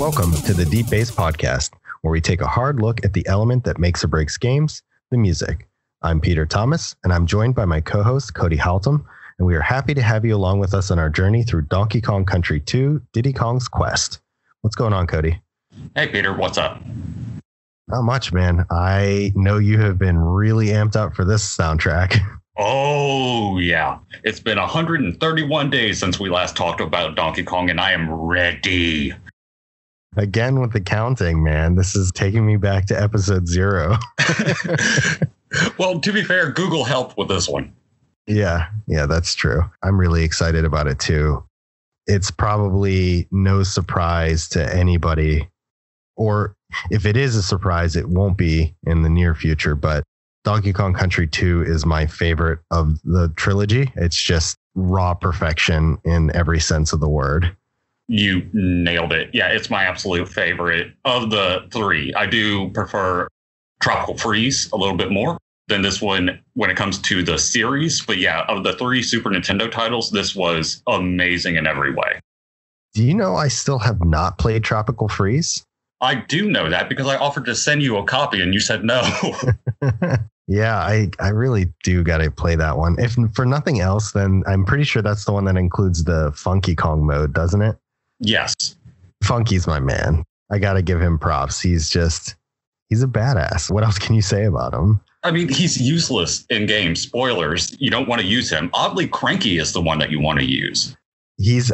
Welcome to the Deep Bass Podcast, where we take a hard look at the element that makes or breaks games, the music. I'm Peter Thomas, and I'm joined by my co-host, Cody Haltom, and we are happy to have you along with us on our journey through Donkey Kong Country 2, Diddy Kong's Quest. What's going on, Cody? Hey, Peter, what's up? Not much, man. I know you have been really amped up for this soundtrack. Oh, yeah. It's been 131 days since we last talked about Donkey Kong, and I am ready. Again with the counting, man. This is taking me back to episode 0. Well, to be fair, Google helped with this one. Yeah, that's true. I'm really excited about it, too. It's probably no surprise to anybody, or if it is a surprise, it won't be in the near future, but Donkey Kong Country 2 is my favorite of the trilogy. It's just raw perfection in every sense of the word. You nailed it. Yeah, it's my absolute favorite of the three. I do prefer Tropical Freeze a little bit more than this one when it comes to the series. But yeah, of the 3 Super Nintendo titles, this was amazing in every way. Do you know I still have not played Tropical Freeze? I do know that because I offered to send you a copy and you said no. Yeah, I really do got to play that one. If for nothing else, then I'm pretty sure that's the one that includes the Funky Kong mode, doesn't it? Yes. Funky's my man. I got to give him props. He's a badass. What else can you say about him? I mean, he's useless in games. Spoilers. You don't want to use him. Oddly, Cranky is the one that you want to use.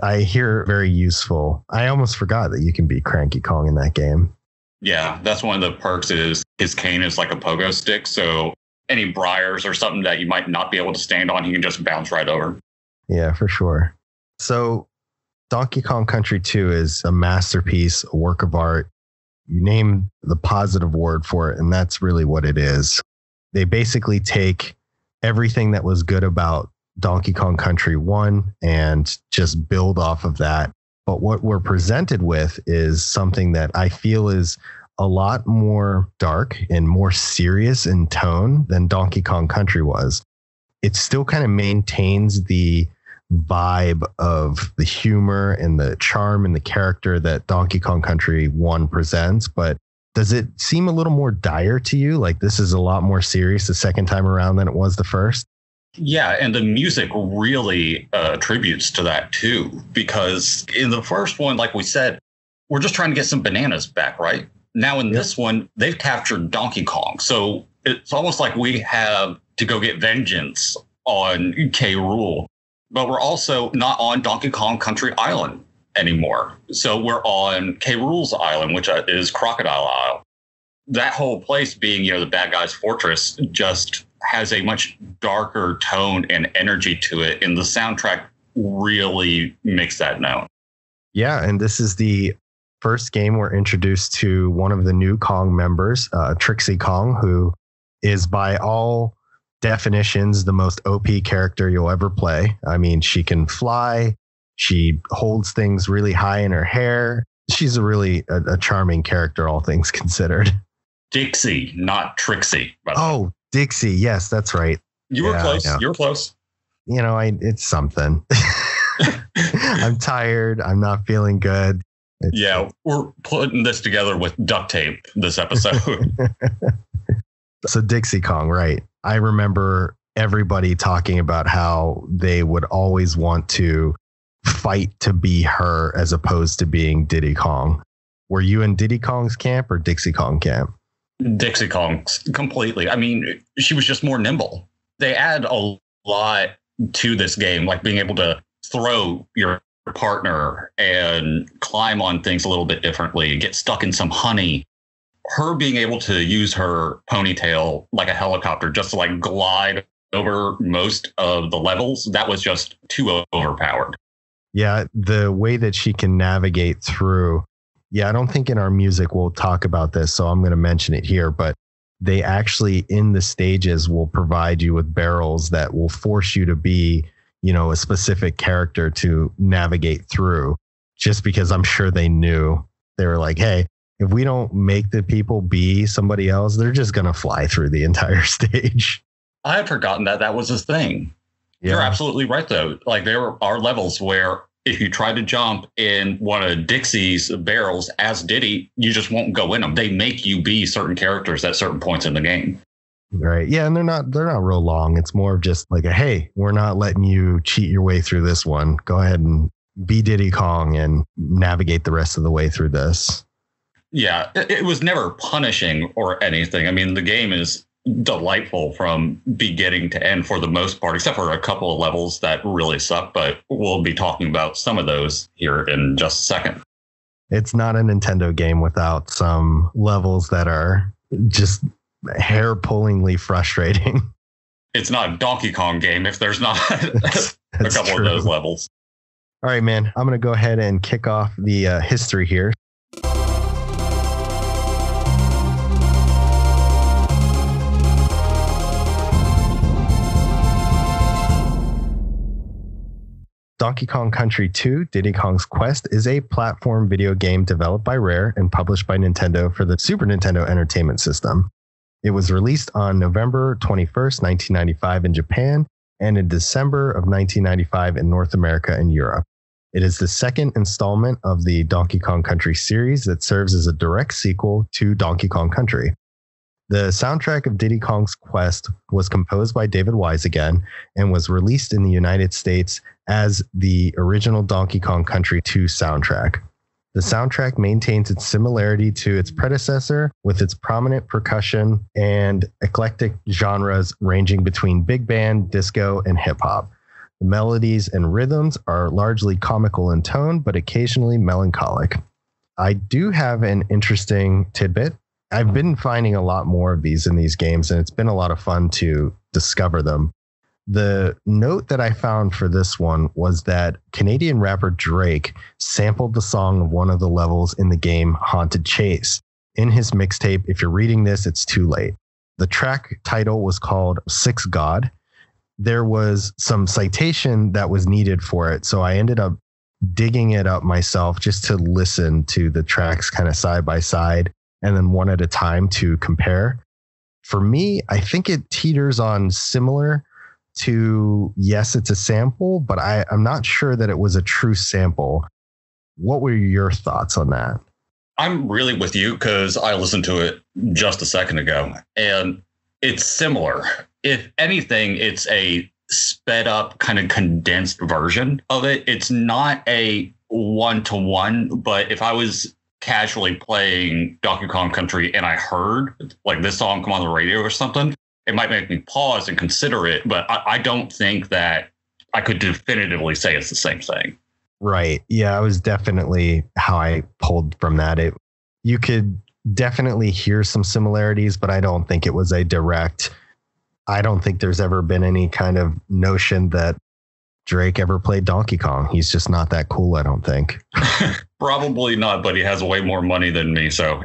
I hear, very useful. I almost forgot that you can be Cranky Kong in that game. Yeah, that's one of the perks is his cane is like a pogo stick. So any briars or something that you might not be able to stand on, he can just bounce right over. Yeah, for sure. So Donkey Kong Country 2 is a masterpiece, a work of art. You name the positive word for it, and that's really what it is. They basically take everything that was good about Donkey Kong Country 1 and just build off of that. But what we're presented with is something that I feel is a lot more dark and more serious in tone than Donkey Kong Country was. It still kind of maintains the vibe of the humor and the charm and the character that Donkey Kong Country 1 presents, but does it seem a little more dire to you? Like this is a lot more serious the second time around than it was the first? Yeah, and the music really attributes to that too, because in the first one, like we said, we're just trying to get some bananas back, right? Now in this one, they've captured Donkey Kong. So it's almost like we have to go get vengeance on K. Rool. But we're also not on Donkey Kong Country Island anymore. So we're on K. Rool's island, which is Crocodile Isle. That whole place being, the bad guy's fortress just has a much darker tone and energy to it. And the soundtrack really makes that known. Yeah, and this is the first game we're introduced to one of the new Kong members, Trixie Kong, who is by all definitions the most OP character you'll ever play. I mean, she can fly. She holds things really high in her hair. She's a charming character, all things considered. Dixie, not Trixie. Oh, Dixie. Yes, that's right. You were close. You were close. It's something. I'm tired. I'm not feeling good. We're putting this together with duct tape this episode. So Dixie Kong, right. I remember everybody talking about how they would always want to fight to be her as opposed to being Diddy Kong. Were you in Diddy Kong's camp or Dixie Kong camp? Dixie Kong's completely. I mean, she was just more nimble. They add a lot to this game, like being able to throw your partner and climb on things a little bit differently, get stuck in some honey. Her being able to use her ponytail like a helicopter just to like glide over most of the levels, that was just too overpowered. Yeah, the way that she can navigate through. Yeah, I don't think in our music we'll talk about this, so I'm going to mention it here, but they actually in the stages will provide you with barrels that will force you to be, a specific character to navigate through, just because I'm sure they knew. They were like, hey, if we don't make the people be somebody else, they're just going to fly through the entire stage. I had forgotten that was a thing. Yeah. You're absolutely right, though. Like there are levels where if you try to jump in one of Dixie's barrels as Diddy, you just won't go in them. They make you be certain characters at certain points in the game. Right. Yeah. And they're not real long. It's more of just like hey, we're not letting you cheat your way through this one. Go ahead and be Diddy Kong and navigate the rest of the way through this. Yeah, it was never punishing or anything. I mean, the game is delightful from beginning to end for the most part, except for a couple of levels that really suck. But we'll be talking about some of those here in just a second. It's not a Nintendo game without some levels that are just hair-pullingly frustrating. It's not a Donkey Kong game if there's not That's a couple true. of those levels. All right, man. I'm going to go ahead and kick off the history here. Donkey Kong Country 2, Diddy Kong's Quest is a platform video game developed by Rare and published by Nintendo for the Super Nintendo Entertainment System. It was released on November 21st, 1995 in Japan and in December of 1995 in North America and Europe. It is the second installment of the Donkey Kong Country series that serves as a direct sequel to Donkey Kong Country. The soundtrack of Diddy Kong's Quest was composed by David Wise again and was released in the United States as the original Donkey Kong Country 2 soundtrack. The soundtrack maintains its similarity to its predecessor with its prominent percussion and eclectic genres ranging between big band, disco, and hip hop. The melodies and rhythms are largely comical in tone, but occasionally melancholic. I do have an interesting tidbit. I've been finding a lot more of these in these games, and it's been a lot of fun to discover them. The note that I found for this one was that Canadian rapper Drake sampled the song of one of the levels in the game Haunted Chase in his mixtape. If you're reading this, it's too late. The track title was called Six God. There was some citation that was needed for it, so I ended up digging it up myself just to listen to the tracks kind of side by side and then one at a time to compare. For me, I think it teeters on similar to, yes, it's a sample, but I'm not sure that it was a true sample. What were your thoughts on that? I'm really with you because I listened to it just a second ago, and it's similar. If anything, it's a sped up, kind of condensed version of it. It's not a one-to-one, but if I was casually playing Donkey Kong Country and I heard like this song come on the radio or something, it might make me pause and consider it, but I don't think that I could definitively say it's the same thing. Right. Yeah, it was definitely how I pulled from that. You could definitely hear some similarities, but I don't think it was a direct. I don't think there's ever been any kind of notion that Drake ever played Donkey Kong. He's just not that cool, I don't think. Probably not, but he has way more money than me, so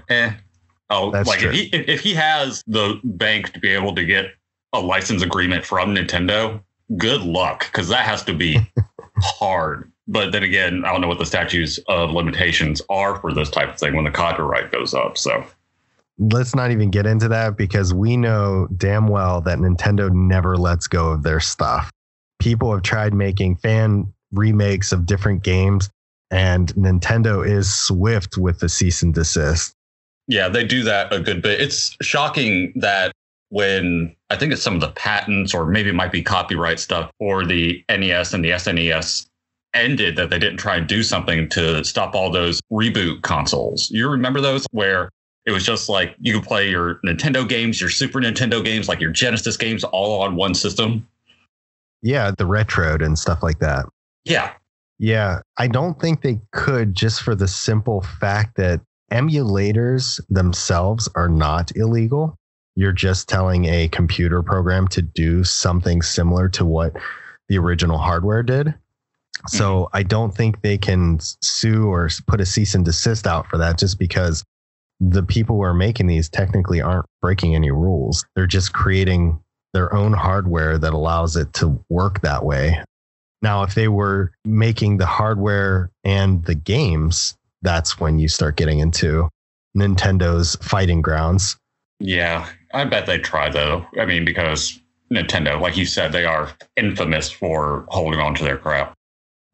Oh, that's like true. if he has the bank to be able to get a license agreement from Nintendo, good luck, because that has to be hard. But then again, I don't know what the statutes of limitations are for this type of thing when the copyright goes up. So let's not even get into that, because we know damn well that Nintendo never lets go of their stuff. People have tried making fan remakes of different games, and Nintendo is swift with the cease and desist. Yeah, they do that a good bit. It's shocking that when I think it's some of the patents or maybe it might be copyright stuff for the NES and the SNES ended, that they didn't try and do something to stop all those reboot consoles. You remember those where it was just like you could play your Nintendo games, your Super Nintendo games, like your Genesis games all on one system? Yeah, the Retroed and stuff like that. Yeah. Yeah, I don't think they could, just for the simple fact that emulators themselves are not illegal. You're just telling a computer program to do something similar to what the original hardware did. So I don't think they can sue or put a cease and desist out for that, just because the people who are making these technically aren't breaking any rules. They're just creating their own hardware that allows it to work that way. Now, if they were making the hardware and the games, that's when you start getting into Nintendo's fighting grounds. Yeah, I bet they try, though. I mean, because Nintendo, like you said, they are infamous for holding on to their crap.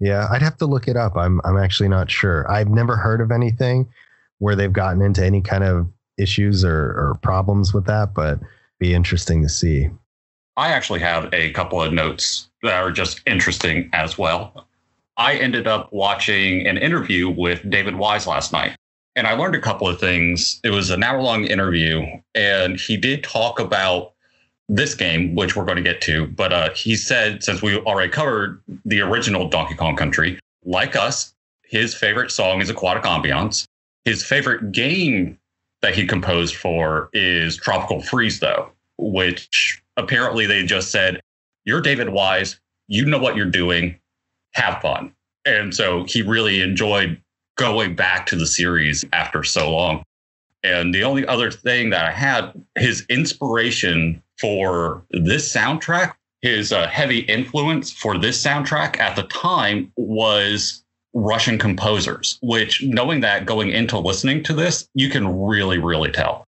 Yeah, I'd have to look it up. I'm actually not sure. I've never heard of anything where they've gotten into any kind of issues or problems with that, but be interesting to see. I actually have a couple of notes that are just interesting as well. I ended up watching an interview with David Wise last night, and I learned a couple of things. It was an hour-long interview, and he did talk about this game, which we're going to get to. But he said, since we already covered the original Donkey Kong Country, like us, his favorite song is Aquatic Ambiance. His favorite game that he composed for is Tropical Freeze, though, which apparently they just said, you're David Wise, you know what you're doing, have fun. And so he really enjoyed going back to the series after so long. And the only other thing that I had, his inspiration for this soundtrack, his heavy influence for this soundtrack at the time was Russian composers, which, knowing that going into listening to this, you can really, really tell.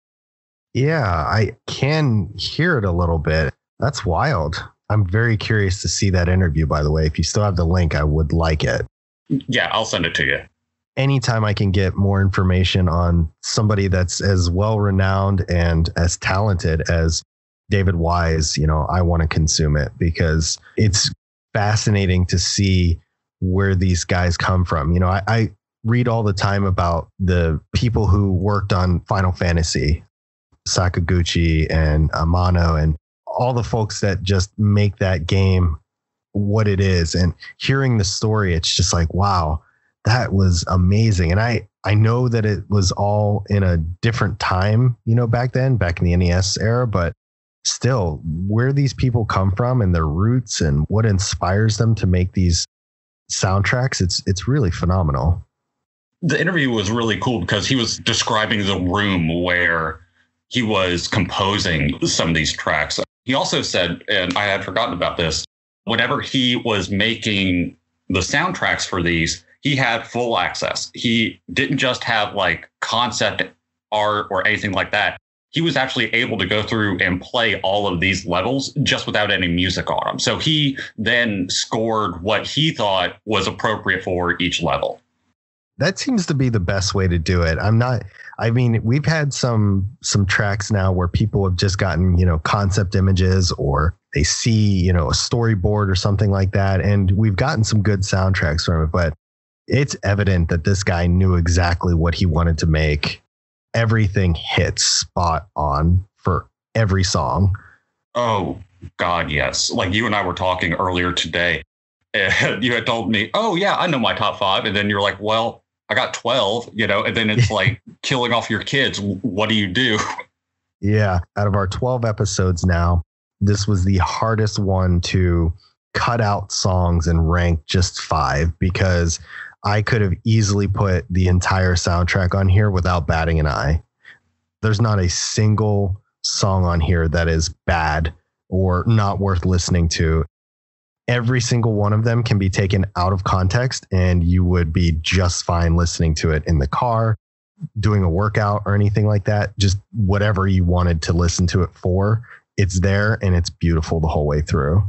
Yeah, I can hear it a little bit. That's wild. I'm very curious to see that interview, by the way. If you still have the link, I would like it. Yeah, I'll send it to you. Anytime I can get more information on somebody that's as well renowned and as talented as David Wise, I want to consume it because it's fascinating to see where these guys come from. I read all the time about the people who worked on Final Fantasy, Sakaguchi and Amano, and all the folks that just make that game what it is. And hearing the story, it's just like, wow, that was amazing. And I know that it was all in a different time, back then, back in the NES era, but still, where these people come from and their roots and what inspires them to make these soundtracks, it's really phenomenal. The interview was really cool because he was describing the room where he was composing some of these tracks. He also said, and I had forgotten about this, whenever he was making the soundtracks for these, he had full access. He didn't just have like concept art or anything like that. He was actually able to go through and play all of these levels just without any music on them. So he then scored what he thought was appropriate for each level. That seems to be the best way to do it. We've had some tracks now where people have just gotten, concept images, or they see, a storyboard or something like that. And we've gotten some good soundtracks from it, but it's evident that this guy knew exactly what he wanted to make. Everything hits spot on for every song. Oh, God, yes. Like you and I were talking earlier today, and you had told me, oh, yeah, I know my top 5. And then you're like, well, I got 12, and then it's like killing off your kids. What do you do? Yeah. Out of our 12 episodes now, this was the hardest one to cut out songs and rank just 5, because I could have easily put the entire soundtrack on here without batting an eye. There's not a single song on here that is bad or not worth listening to. Every single one of them can be taken out of context and you would be just fine listening to it in the car, doing a workout or anything like that. Just whatever you wanted to listen to it for, it's there and it's beautiful the whole way through.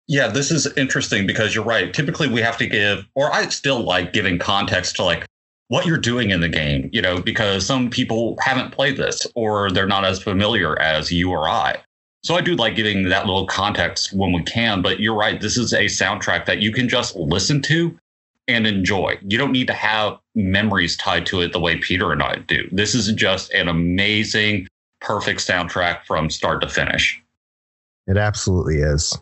Yeah, this is interesting because you're right. Typically we have to give, or I still like giving context to like what you're doing in the game, because some people haven't played this or they're not as familiar as you or I. So I do like giving that little context when we can, but you're right. This is a soundtrack that you can just listen to and enjoy. You don't need to have memories tied to it the way Peter and I do. This is just an amazing, perfect soundtrack from start to finish. It absolutely is.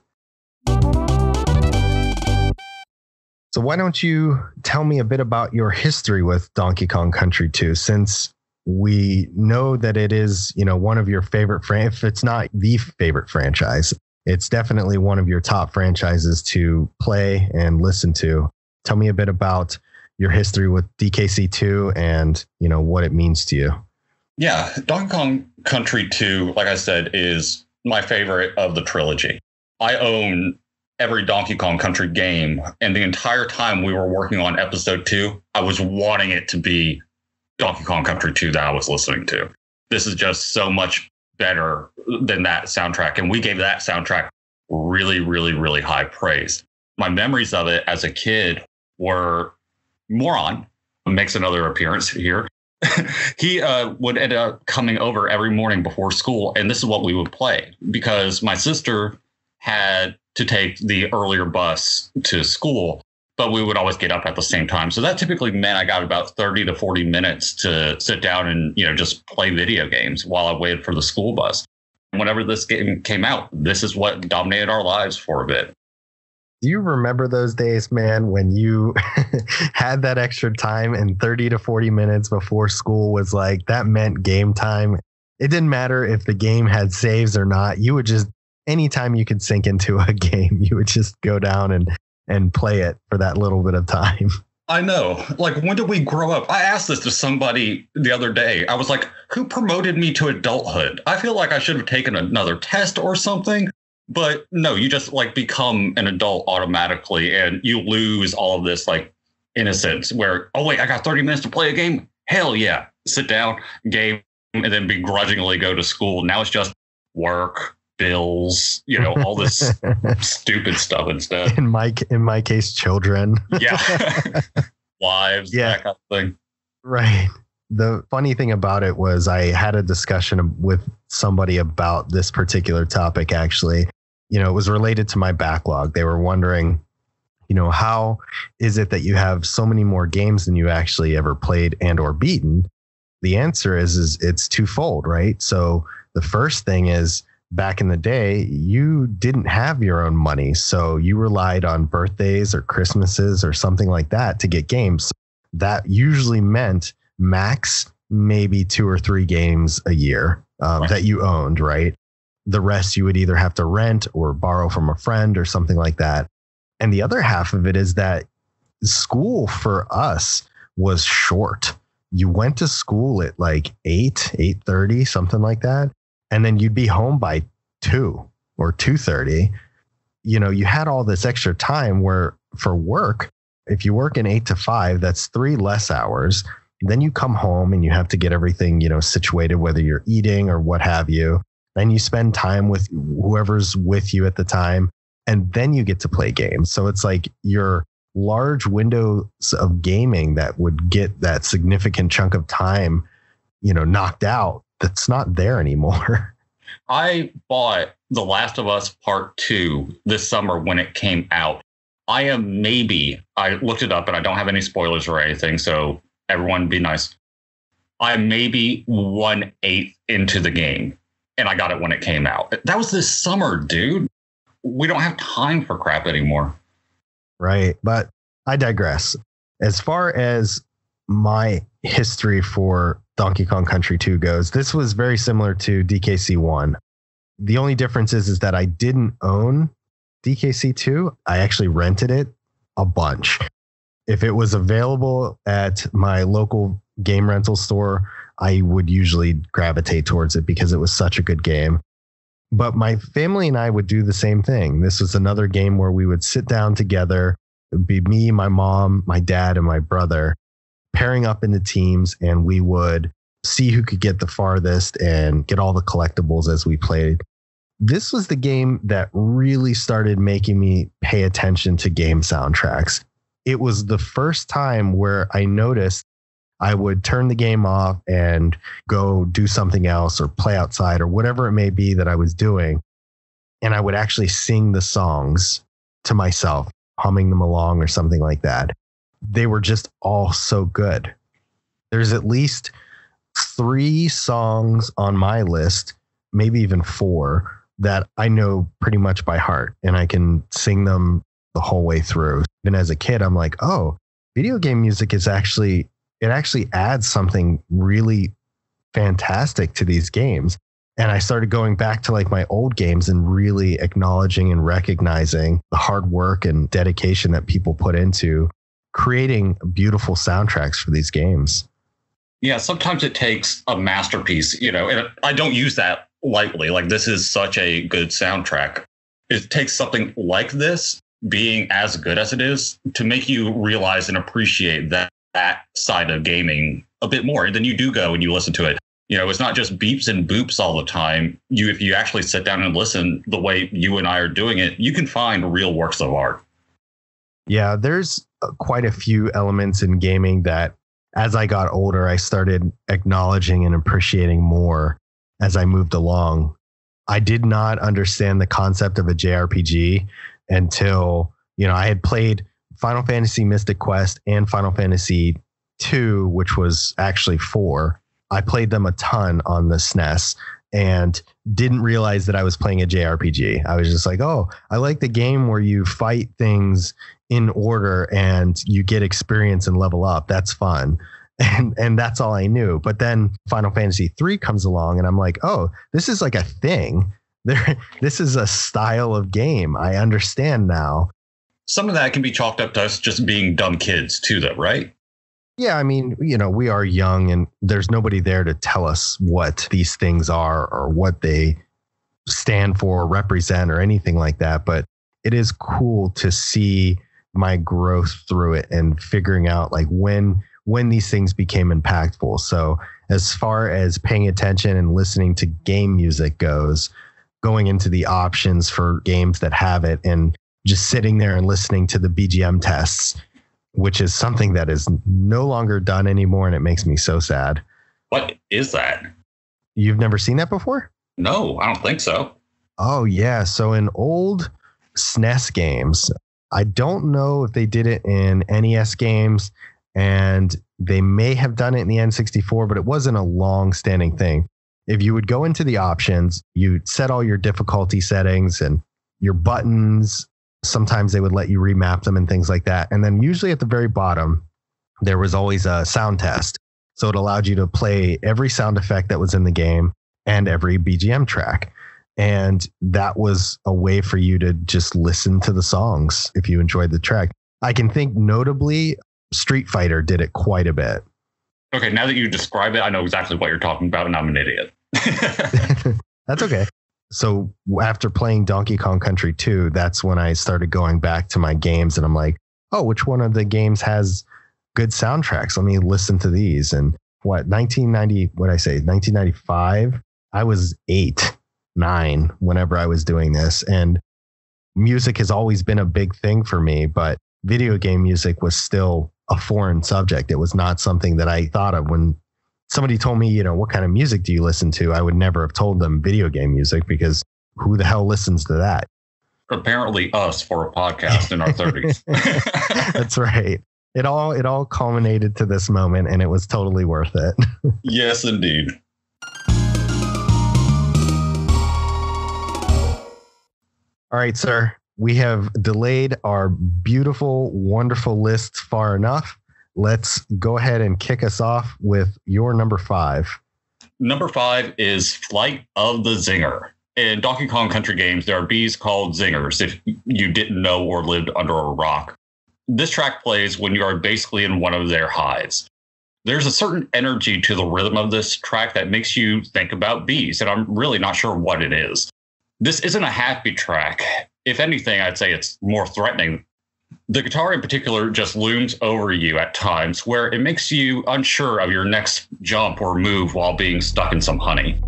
So why don't you tell me a bit about your history with Donkey Kong Country 2, since we know that it is, one of your favorite, if it's not the favorite franchise, it's definitely one of your top franchises to play and listen to. Tell me a bit about your history with DKC2 and, what it means to you. Yeah, Donkey Kong Country 2, like I said, is my favorite of the trilogy. I own every Donkey Kong Country game, and the entire time we were working on episode 2, I was wanting it to be Donkey Kong Country 2 that I was listening to. This is just so much better than that soundtrack, and we gave that soundtrack really, really, really high praise. My memories of it as a kid were Moron, who makes another appearance here. He would end up coming over every morning before school, and this is what we would play because my sister had to take the earlier bus to school, but we would always get up at the same time. So that typically meant I got about 30 to 40 minutes to sit down and, just play video games while I waited for the school bus. Whenever this game came out, this is what dominated our lives for a bit. Do you remember those days, man, when you had that extra time and 30 to 40 minutes before school was like, that meant game time? It didn't matter if the game had saves or not. You would just, anytime you could sink into a game, you would just go down and play it for that little bit of time. I know. Like, when did we grow up? I asked this to somebody the other day. I was like, who promoted me to adulthood? I feel like I should have taken another test or something. But no, you just like become an adult automatically and you lose all of this like innocence where, oh, wait, I got 30 minutes to play a game. Hell yeah. Sit down, game, and then begrudgingly go to school. Now it's just work, bills, all this stupid stuff instead. In my case, children. Yeah. Wives, that kind of thing. Right. The funny thing about it was I had a discussion with somebody about this particular topic, actually. It was related to my backlog. They were wondering, how is it that you have so many more games than you actually ever played and or beaten? The answer is it's twofold, right? So the first thing is back in the day, you didn't have your own money. So you relied on birthdays or Christmases or something like that to get games. That usually meant max maybe 2 or 3 games a year that you owned, right? The rest you would either have to rent or borrow from a friend or something like that. And the other half of it is that school for us was short. You went to school at like 8:30, something like that. And then you'd be home by 2 or 2:30. You had all this extra time where for work, if you work in 8 to 5, that's 3 less hours. Then you come home and you have to get everything, situated, whether you're eating or what have you. Then you spend time with whoever's with you at the time, and then you get to play games. So it's like your large windows of gaming that would get that significant chunk of time, knocked out. That's not there anymore. I bought The Last of Us Part 2 this summer when it came out. I looked it up and I don't have any spoilers or anything, so everyone be nice. I'm maybe 1/8 into the game, and I got it when it came out. That was this summer, dude. We don't have time for crap anymore. Right. But I digress. As far as my history for Donkey Kong Country 2 goes, this was very similar to DKC 1. The only difference is that I didn't own DKC 2. I actually rented it a bunch. If it was available at my local game rental store, I would usually gravitate towards it because it was such a good game. But my family and I would do the same thing. This was another game where we would sit down together. It would be me, my mom, my dad, and my brother pairing up into teams, and we would see who could get the farthest and get all the collectibles as we played. This was the game that really started making me pay attention to game soundtracks. It was the first time where I noticed I would turn the game off and go do something else or play outside or whatever it may be that I was doing. And I would actually sing the songs to myself, humming them along or something like that. They were just all so good. There's at least 3 songs on my list, maybe even 4, that I know pretty much by heart, and I can sing them the whole way through. Even as a kid, I'm like, oh, video game music is actually adds something really fantastic to these games. And I started going back to like my old games and really acknowledging and recognizing the hard work and dedication that people put into creating beautiful soundtracks for these games. Yeah, sometimes it takes a masterpiece, and I don't use that lightly. Like, this is such a good soundtrack. It takes something like this being as good as it is to make you realize and appreciate that side of gaming a bit more. And then you do go and you listen to it. It's not just beeps and boops all the time. If you actually sit down and listen the way you and I are doing it, you can find real works of art. Yeah, there's quite a few elements in gaming that as I got older, I started acknowledging and appreciating more as I moved along. I did not understand the concept of a JRPG until, I had played Final Fantasy Mystic Quest and Final Fantasy 2, which was actually 4. I played them a ton on the SNES and didn't realize that I was playing a JRPG. I was just like, oh, I like the game where you fight things in order and you get experience and level up. That's fun. And that's all I knew. But then Final Fantasy 3 comes along and I'm like, oh, this is like a thing. This is a style of game. I understand now. Some of that can be chalked up to us just being dumb kids too, though, right? Yeah, I mean, we are young and there's nobody there to tell us what these things are or what they stand for or represent or anything like that. But it is cool to see my growth through it and figuring out like when these things became impactful. So as far as paying attention and listening to game music goes, going into the options for games that have it and just sitting there and listening to the BGM tests, which is something that is no longer done anymore. And it makes me so sad. What is that? You've never seen that before? No, I don't think so. Oh, yeah. So in old SNES games, I don't know if they did it in NES games, and they may have done it in the N64, but it wasn't a long standing thing. If you would go into the options, you'd set all your difficulty settings and your buttons. Sometimes they would let you remap them and things like that. And then usually at the very bottom, there was always a sound test. So it allowed you to play every sound effect that was in the game and every BGM track. And that was a way for you to just listen to the songs if you enjoyed the track. I can think notably Street Fighter did it quite a bit. Okay, now that you describe it, I know exactly what you're talking about, and I'm an idiot. That's okay. So after playing Donkey Kong Country 2, that's when I started going back to my games and I'm like, oh, which one of the games has good soundtracks? Let me listen to these. And 1995, I was 8, 9 whenever I was doing this. And music has always been a big thing for me, but video game music was still a foreign subject. It was not something that I thought of when somebody told me, what kind of music do you listen to? I would never have told them video game music because who the hell listens to that? Apparently us for a podcast in our 30s. That's right. It all culminated to this moment and it was totally worth it. Yes, indeed. All right, sir. We have delayed our beautiful, wonderful list far enough. Let's go ahead and kick us off with your number 5. Number 5 is Flight of the Zinger. In Donkey Kong Country games, there are bees called zingers, if you didn't know or lived under a rock. This track plays when you are basically in one of their hives. There's a certain energy to the rhythm of this track that makes you think about bees, and I'm really not sure what it is. This isn't a happy track. If anything, I'd say it's more threatening. The guitar in particular just looms over you at times where it makes you unsure of your next jump or move while being stuck in some honey.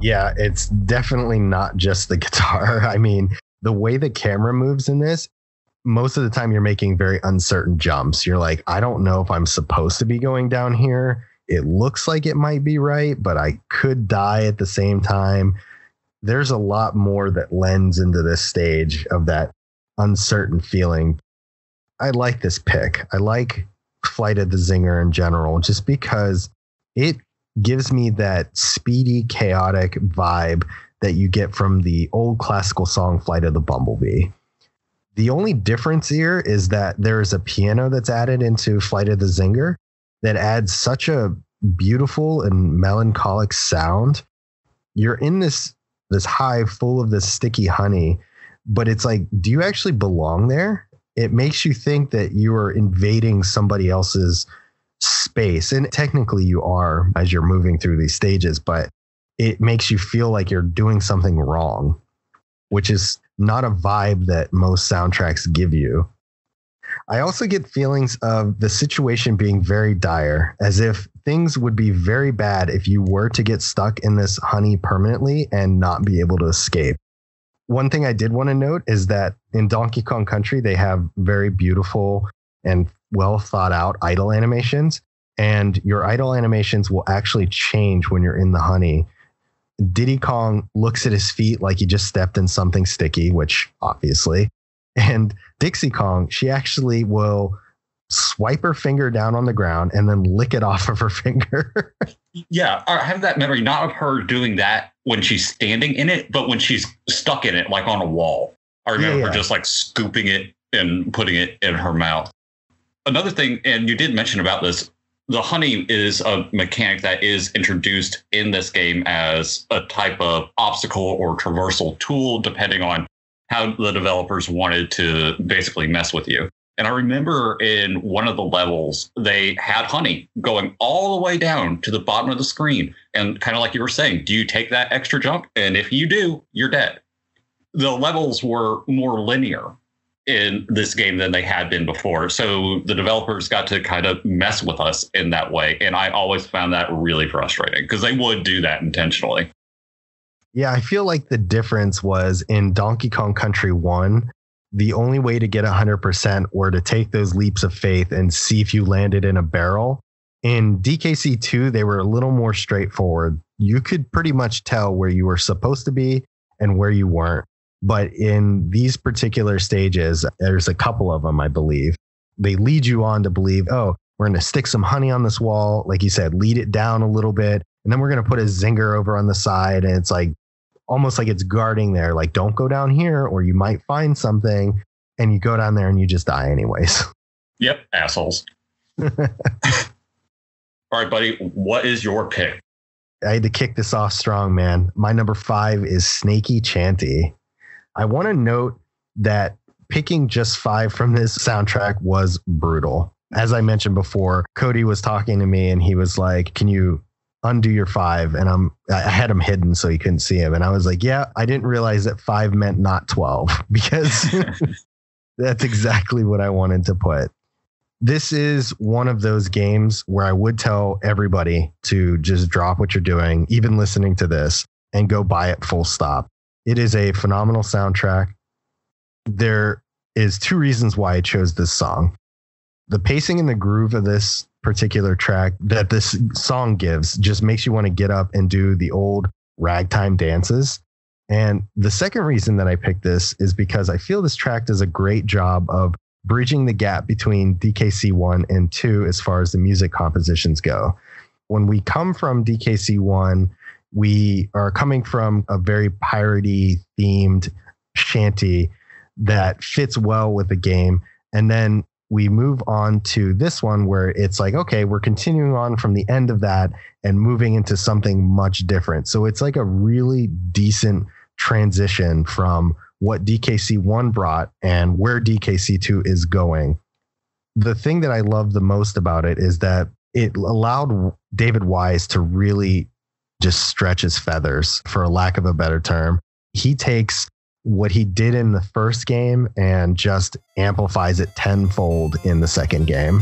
Yeah, it's definitely not just the guitar. I mean, the way the camera moves in this, most of the time you're making very uncertain jumps. You're like, I don't know if I'm supposed to be going down here. It looks like it might be right, but I could die at the same time. There's a lot more that lends into this stage of that uncertain feeling. I like this pick. I like Flight of the Zinger in general, just because it gives me that speedy, chaotic vibe that you get from the old classical song Flight of the Bumblebee. The only difference here is that there is a piano that's added into Flight of the Zinger that adds such a beautiful and melancholic sound. You're in this hive full of this sticky honey, but it's like, do you actually belong there? It makes you think that you are invading somebody else's space. And technically you are as you're moving through these stages, but it makes you feel like you're doing something wrong, which is not a vibe that most soundtracks give you. I also get feelings of the situation being very dire, as if things would be very bad if you were to get stuck in this honey permanently and not be able to escape. One thing I did want to note is that in Donkey Kong Country, they have very beautiful and well thought out idle animations, and your idle animations will actually change when you're in the honey. Diddy Kong looks at his feet like he just stepped in something sticky, which obviously, and Dixie Kong, she actually will swipe her finger down on the ground and then lick it off of her finger. Yeah, I have that memory, not of her doing that when she's standing in it, but when she's stuck in it, like on a wall. I remember her just like scooping it and putting it in her mouth. Another thing, and you did mention about this, the honey is a mechanic that is introduced in this game as a type of obstacle or traversal tool, depending on how the developers wanted to basically mess with you. And I remember in one of the levels, they had honey going all the way down to the bottom of the screen. And kind of like you were saying, do you take that extra jump? And if you do, you're dead. The levels were more linear in this game than they had been before. So the developers got to kind of mess with us in that way. And I always found that really frustrating because they would do that intentionally. Yeah, I feel like the difference was in Donkey Kong Country 1, the only way to get 100% were to take those leaps of faith and see if you landed in a barrel. In DKC 2, they were a little more straightforward. You could pretty much tell where you were supposed to be and where you weren't. But in these particular stages, there's a couple of them, I believe. They lead you on to believe, oh, we're going to stick some honey on this wall. Like you said, lead it down a little bit. And then we're going to put a zinger over on the side. And it's like almost like it's guarding there. Like, don't go down here or you might find something. And you go down there and you just die anyways. Yep, assholes. All right, buddy, what is your pick? I had to kick this off strong, man. My number 5 is Snaky Chanty. I want to note that picking just 5 from this soundtrack was brutal. As I mentioned before, Cody was talking to me and he was like, can you undo your 5? And I had him hidden so he couldn't see him. And I was like, yeah, I didn't realize that 5 meant not 12 because that's exactly what I wanted to put. This is one of those games where I would tell everybody to just drop what you're doing, even listening to this, and go buy it full stop. It is a phenomenal soundtrack. There is 2 reasons why I chose this song. The pacing and the groove of this particular track that this song gives just makes you want to get up and do the old ragtime dances. And the second reason that I picked this is because I feel this track does a great job of bridging the gap between DKC 1 and 2 as far as the music compositions go. When we come from DKC 1, we are coming from a very piratey themed shanty that fits well with the game. And then we move on to this one where it's like, okay, we're continuing on from the end of that and moving into something much different. So it's like a really decent transition from what DKC 1 brought and where DKC 2 is going. The thing that I love the most about it is that it allowed David Wise to really just stretch his feathers, for a lack of a better term. He takes what he did in the first game and just amplifies it tenfold in the second game.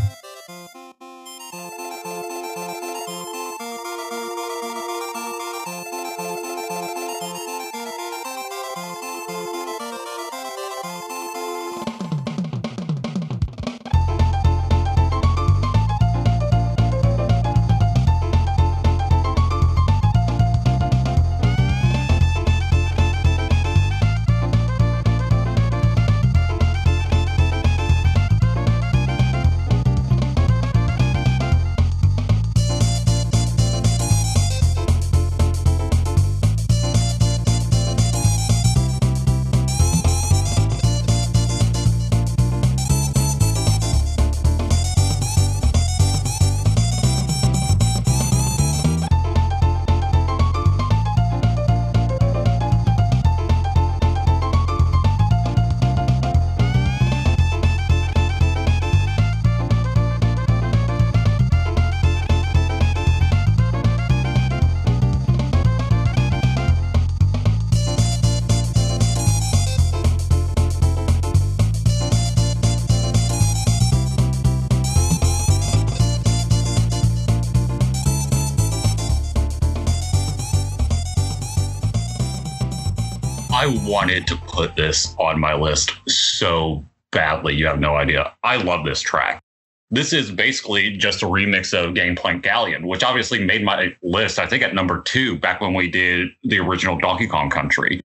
I wanted to put this on my list so badly. You have no idea. I love this track. This is basically just a remix of Gangplank Galleon, which obviously made my list, I think, at number 2 back when we did the original Donkey Kong Country.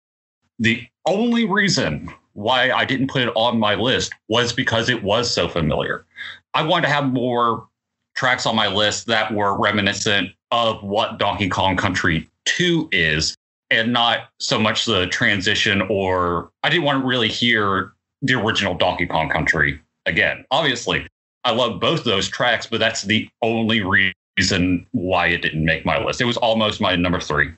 The only reason why I didn't put it on my list was because it was so familiar. I wanted to have more tracks on my list that were reminiscent of what Donkey Kong Country 2 is, and not so much the transition, or I didn't want to really hear the original Donkey Kong Country again. Obviously, I love both those tracks, but that's the only reason why it didn't make my list. It was almost my number 3.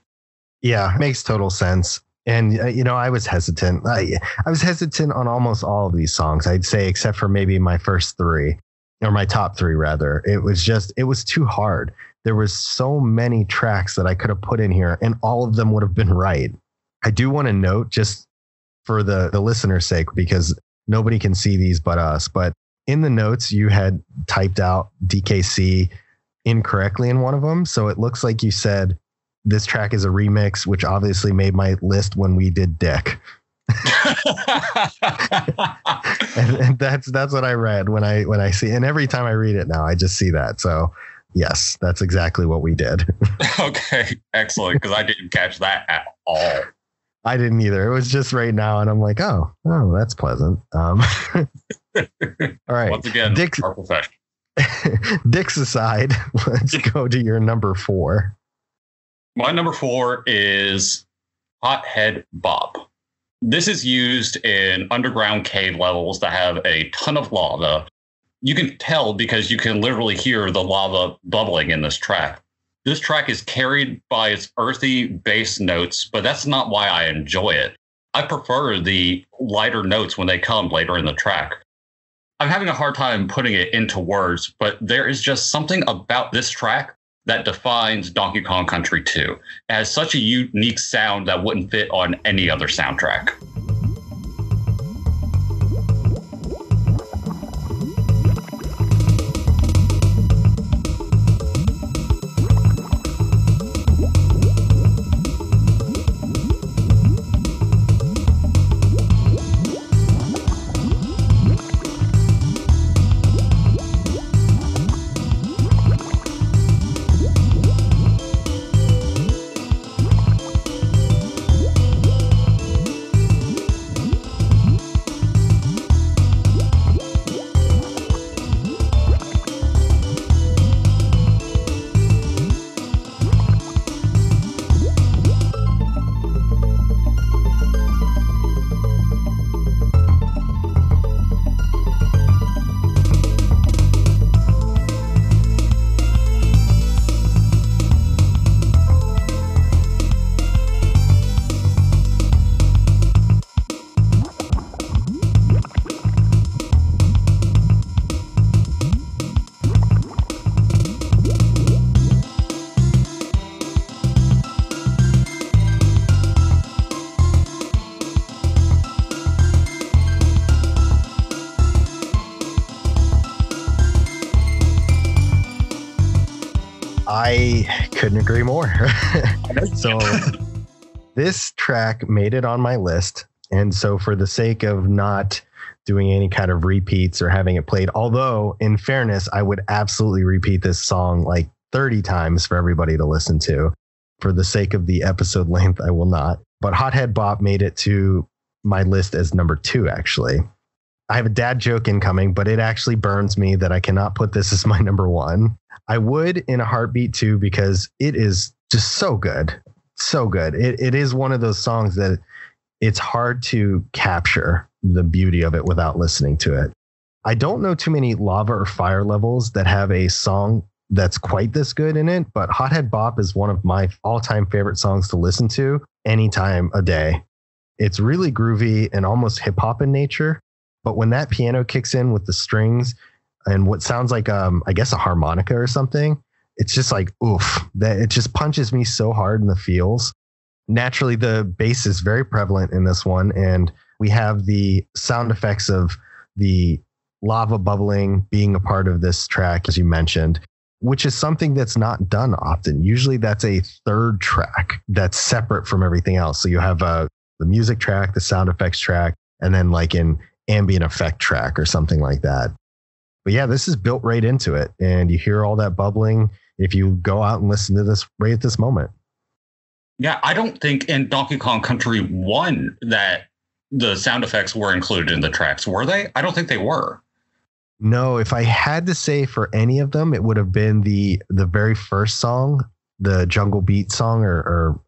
Yeah, makes total sense. And, I was hesitant. I was hesitant on almost all of these songs, I'd say, except for maybe my first 3, or my top 3, rather. It was too hard. There was so many tracks that I could have put in here, and all of them would have been right. I do want to note, just for the listener's sake, because nobody can see these but us, but in the notes, you had typed out DKC incorrectly in one of them. So it looks like you said this track is a remix, which obviously made my list when we did Dick. and that's what I read when I see, and every time I read it now, I just see that. So yes, that's exactly what we did. Okay, excellent. Because I didn't catch that at all. I didn't either. It was just right now, and I'm like, oh, that's pleasant. All right. Once again, Dick's, our profession. Dick's aside, let's go to your number 4. My number 4 is Hothead Bob. This is used in underground cave levels that have a ton of lava. You can tell because you can literally hear the lava bubbling in this track. This track is carried by its earthy bass notes, but that's not why I enjoy it. I prefer the lighter notes when they come later in the track. I'm having a hard time putting it into words, but there is just something about this track that defines Donkey Kong Country 2. It has such a unique sound that wouldn't fit on any other soundtrack. I couldn't agree more. So this track made it on my list. And so for the sake of not doing any kind of repeats or having it played, although in fairness, I would absolutely repeat this song like 30 times for everybody to listen to. For the sake of the episode length, I will not. But Hothead Bop made it to my list as number 2, actually. I have a dad joke incoming, but it actually burns me that I cannot put this as my number 1. I would in a heartbeat too, because it is just so good. So good. It is one of those songs that it's hard to capture the beauty of it without listening to it. I don't know too many lava or fire levels that have a song that's quite this good in it, but Hothead Bop is one of my all-time favorite songs to listen to anytime a day. It's really groovy and almost hip-hop in nature, but when that piano kicks in with the strings and what sounds like, I guess, a harmonica or something, it's just like, oof, that it just punches me so hard in the feels. Naturally, the bass is very prevalent in this one, and we have the sound effects of the lava bubbling being a part of this track, as you mentioned, which is something that's not done often. Usually that's a third track that's separate from everything else. So you have the music track, the sound effects track, and then like an ambient effect track or something like that. But yeah, this is built right into it. And you hear all that bubbling if you go out and listen to this right at this moment. Yeah, I don't think in Donkey Kong Country 1 that the sound effects were included in the tracks, were they? I don't think they were. No, if I had to say for any of them, it would have been the very first song, the Jungle Beat song, or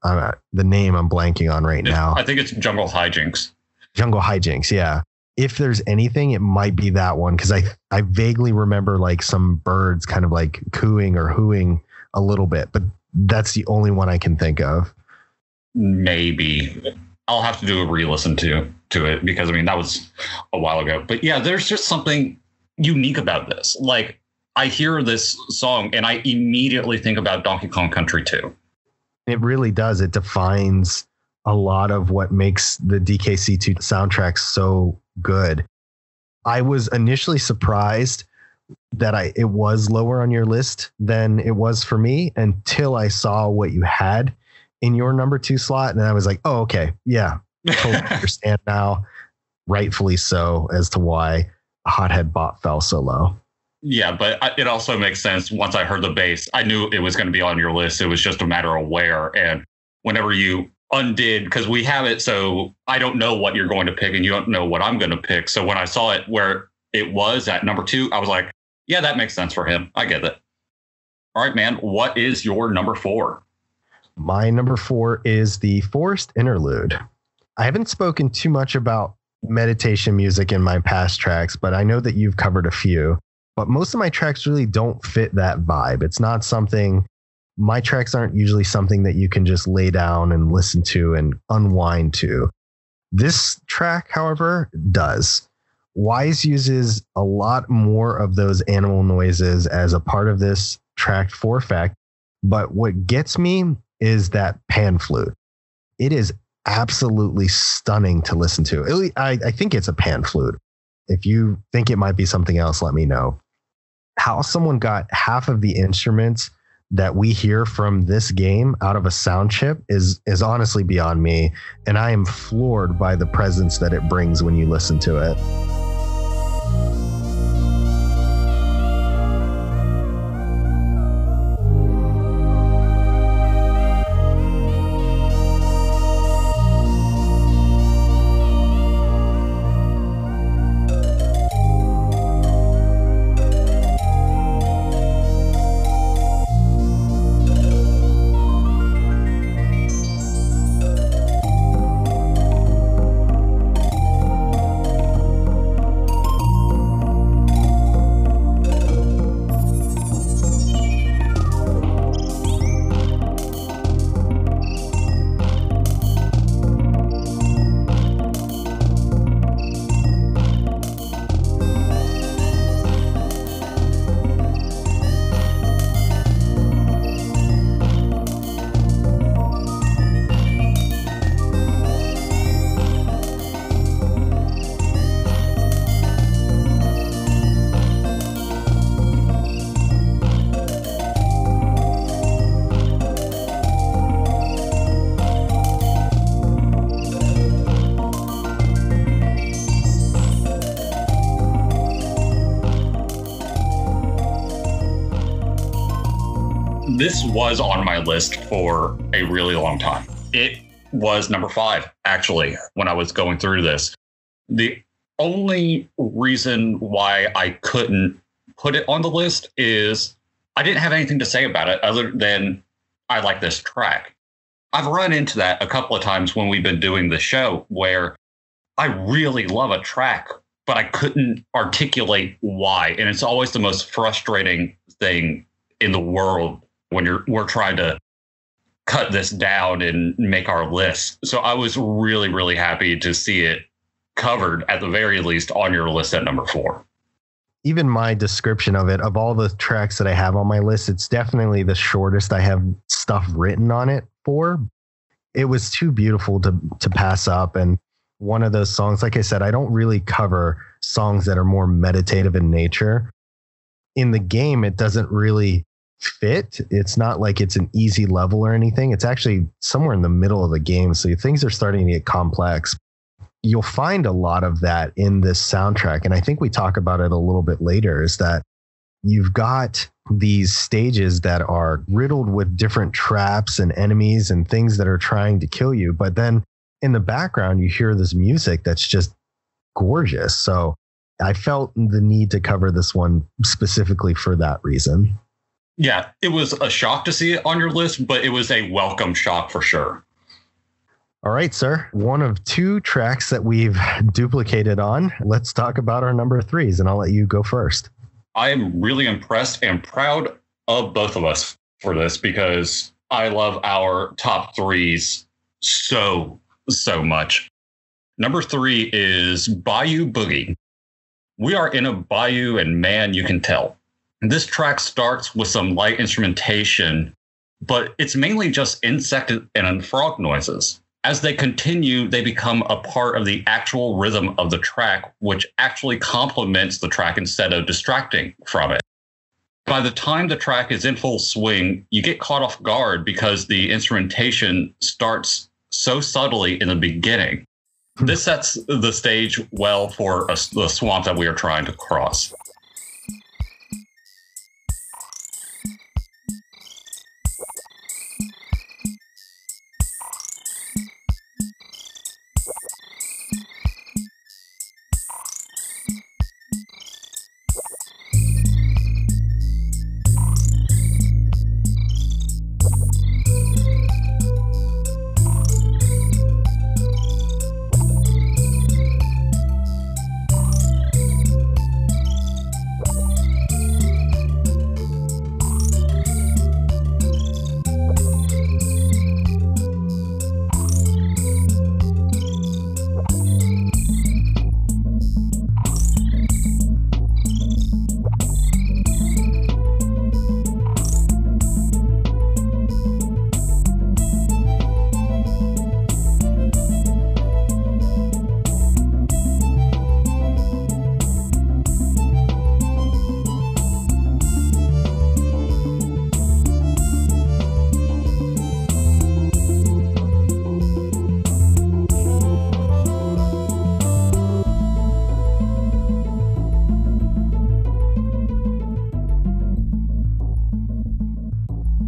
the name I'm blanking on right now. I think it's Jungle Hijinks. Jungle Hijinks, yeah. If there's anything, it might be that one, because I vaguely remember like some birds kind of like cooing or hooing a little bit, but that's the only one I can think of. Maybe. I'll have to do a re-listen to it, because I mean that was a while ago. But yeah, there's just something unique about this. Like, I hear this song and I immediately think about Donkey Kong Country 2. It really does. It defines a lot of what makes the DKC2 soundtrack so good. I was initially surprised that it was lower on your list than it was for me, until I saw what you had in your number 2 slot. And I was like, oh, okay. Yeah. Totally understand now. Rightfully so, as to why Hothead Bop fell so low. Yeah, but it also makes sense. Once I heard the bass, I knew it was going to be on your list. It was just a matter of where. And whenever you undid, because we have it, so I don't know what you're going to pick and you don't know what I'm going to pick. So when I saw it where it was at number 2, I was like, yeah, that makes sense for him. I get it. All right, man. What is your number 4? My number 4 is the Forest Interlude. I haven't spoken too much about meditation music in my past tracks, but I know that you've covered a few. But most of my tracks really don't fit that vibe. It's not something, my tracks aren't usually something that you can just lay down and listen to and unwind to. This track, however, does. Wise uses a lot more of those animal noises as a part of this track for effect. But what gets me is that pan flute. It is absolutely stunning to listen to. I think it's a pan flute. If you think it might be something else, let me know. How someone got half of the instruments that we hear from this game out of a sound chip is honestly beyond me. And I am floored by the presence that it brings when you listen to it. This was on my list for a really long time. It was number 5, actually, when I was going through this. The only reason why I couldn't put it on the list is I didn't have anything to say about it other than I like this track. I've run into that a couple of times when we've been doing the show where I really love a track, but I couldn't articulate why. And it's always the most frustrating thing in the world when we're trying to cut this down and make our list. So I was really, really happy to see it covered, at the very least, on your list at number 4. Even my description of it, of all the tracks that I have on my list, it's definitely the shortest I have stuff written on it for. It was too beautiful to pass up. And one of those songs, like I said, I don't really cover songs that are more meditative in nature. In the game, it doesn't really fit. It's not like it's an easy level or anything. It's actually somewhere in the middle of the game. So things are starting to get complex. You'll find a lot of that in this soundtrack. And I think we talk about it a little bit later, is that you've got these stages that are riddled with different traps and enemies and things that are trying to kill you. But then in the background, you hear this music that's just gorgeous. So I felt the need to cover this one specifically for that reason. Yeah, it was a shock to see it on your list, but it was a welcome shock for sure. All right, sir. One of two tracks that we've duplicated on. Let's talk about our number threes, and I'll let you go first. I am really impressed and proud of both of us for this, because I love our top threes so much. Number 3 is Bayou Boogie. We are in a bayou, and man, you can tell. This track starts with some light instrumentation, but it's mainly just insect and frog noises. As they continue, they become a part of the actual rhythm of the track, which actually complements the track instead of distracting from it. By the time the track is in full swing, you get caught off guard because the instrumentation starts so subtly in the beginning. This sets the stage well for the swamp that we are trying to cross.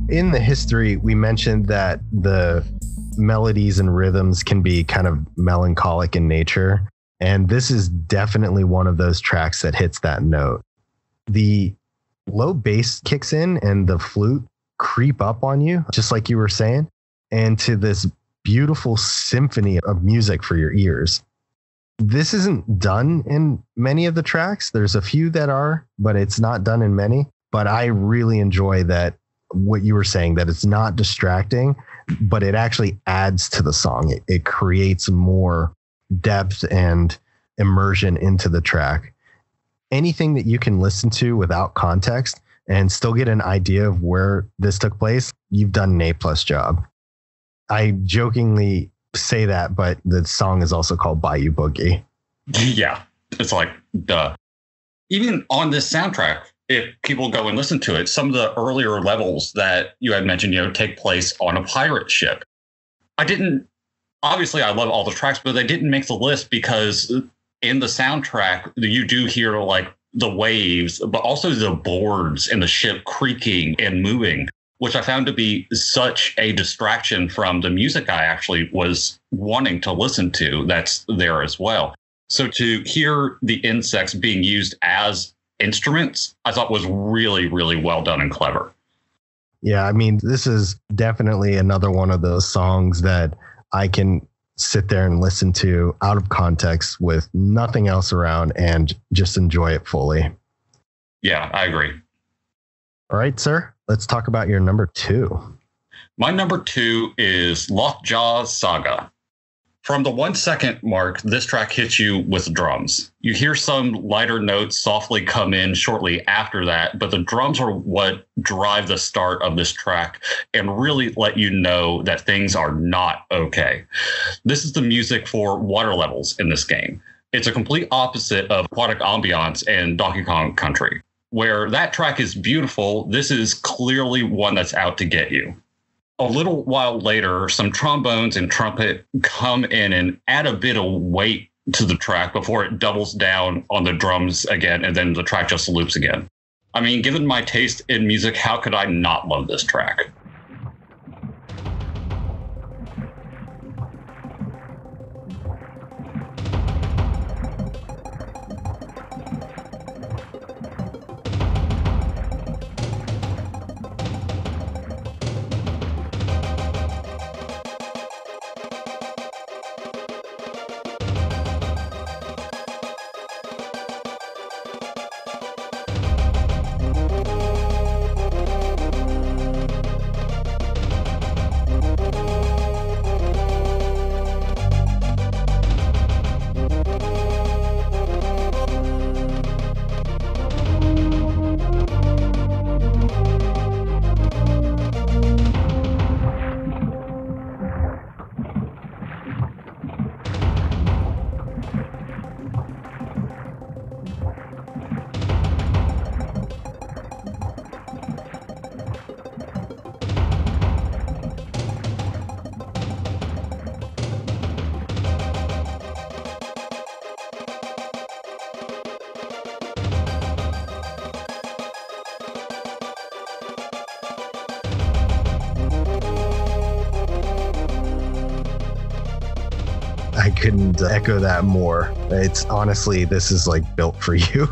In the history, we mentioned that the melodies and rhythms can be kind of melancholic in nature. And this is definitely one of those tracks that hits that note. The low bass kicks in and the flute creep up on you, just like you were saying, and to this beautiful symphony of music for your ears. This isn't done in many of the tracks. There's a few that are, but it's not done in many. But I really enjoy that, what you were saying, that it's not distracting, but it actually adds to the song. It creates more depth and immersion into the track. Anything that you can listen to without context and still get an idea of where this took place, you've done an A+ job. I jokingly say that, but the song is also called Bayou Boogie. Yeah, it's like, duh. Even on this soundtrack, if people go and listen to it, some of the earlier levels that you had mentioned, take place on a pirate ship. Obviously I love all the tracks, but they didn't make the list because in the soundtrack, you do hear like the waves, but also the boards and the ship creaking and moving, which I found to be such a distraction from the music I actually was wanting to listen to that's there as well. So to hear the insects being used as instruments, I thought was really, really well done and clever. Yeah, I mean, this is definitely another one of those songs that I can sit there and listen to out of context with nothing else around and just enjoy it fully. Yeah, I agree. All right, sir, let's talk about your number 2. My number 2 is Lockjaw Saga. From the 1 second mark, this track hits you with drums. You hear some lighter notes softly come in shortly after that, but the drums are what drive the start of this track and really let you know that things are not okay. This is the music for water levels in this game. It's a complete opposite of aquatic ambiance and Donkey Kong Country. where that track is beautiful. This is clearly one that's out to get you. A little while later, some trombones and trumpet come in and add a bit of weight to the track before it doubles down on the drums again, and then the track just loops again. I mean, given my taste in music, how could I not love this track? I couldn't echo that more. It's honestly, this is like built for you.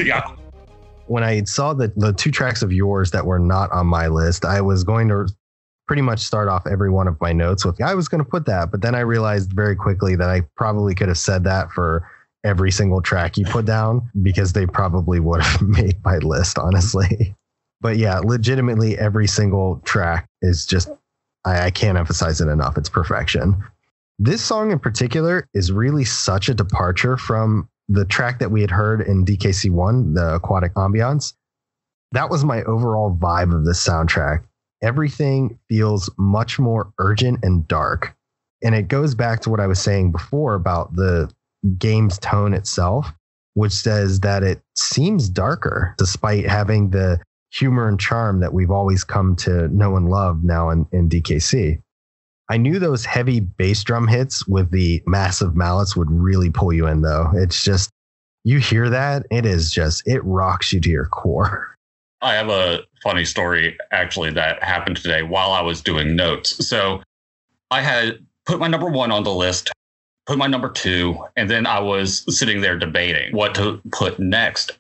Yeah. When I saw the two tracks of yours that were not on my list, I was going to pretty much start off every one of my notes with, I was going to put that. But then I realized very quickly that I probably could have said that for every single track you put down, because they probably would have made my list, honestly. But yeah, legitimately every single track is just, I can't emphasize it enough. It's perfection. This song in particular is really such a departure from the track that we had heard in DKC1, the Aquatic Ambiance. That was my overall vibe of this soundtrack. Everything feels much more urgent and dark. And it goes back to what I was saying before about the game's tone itself, which says that it seems darker despite having the humor and charm that we've always come to know and love now in DKC. I knew those heavy bass drum hits with the massive mallets would really pull you in, though. It's just, you hear that, it rocks you to your core. I have a funny story, actually, that happened today while I was doing notes. So I had put my number 1 on the list, put my number 2, and then I was sitting there debating what to put next.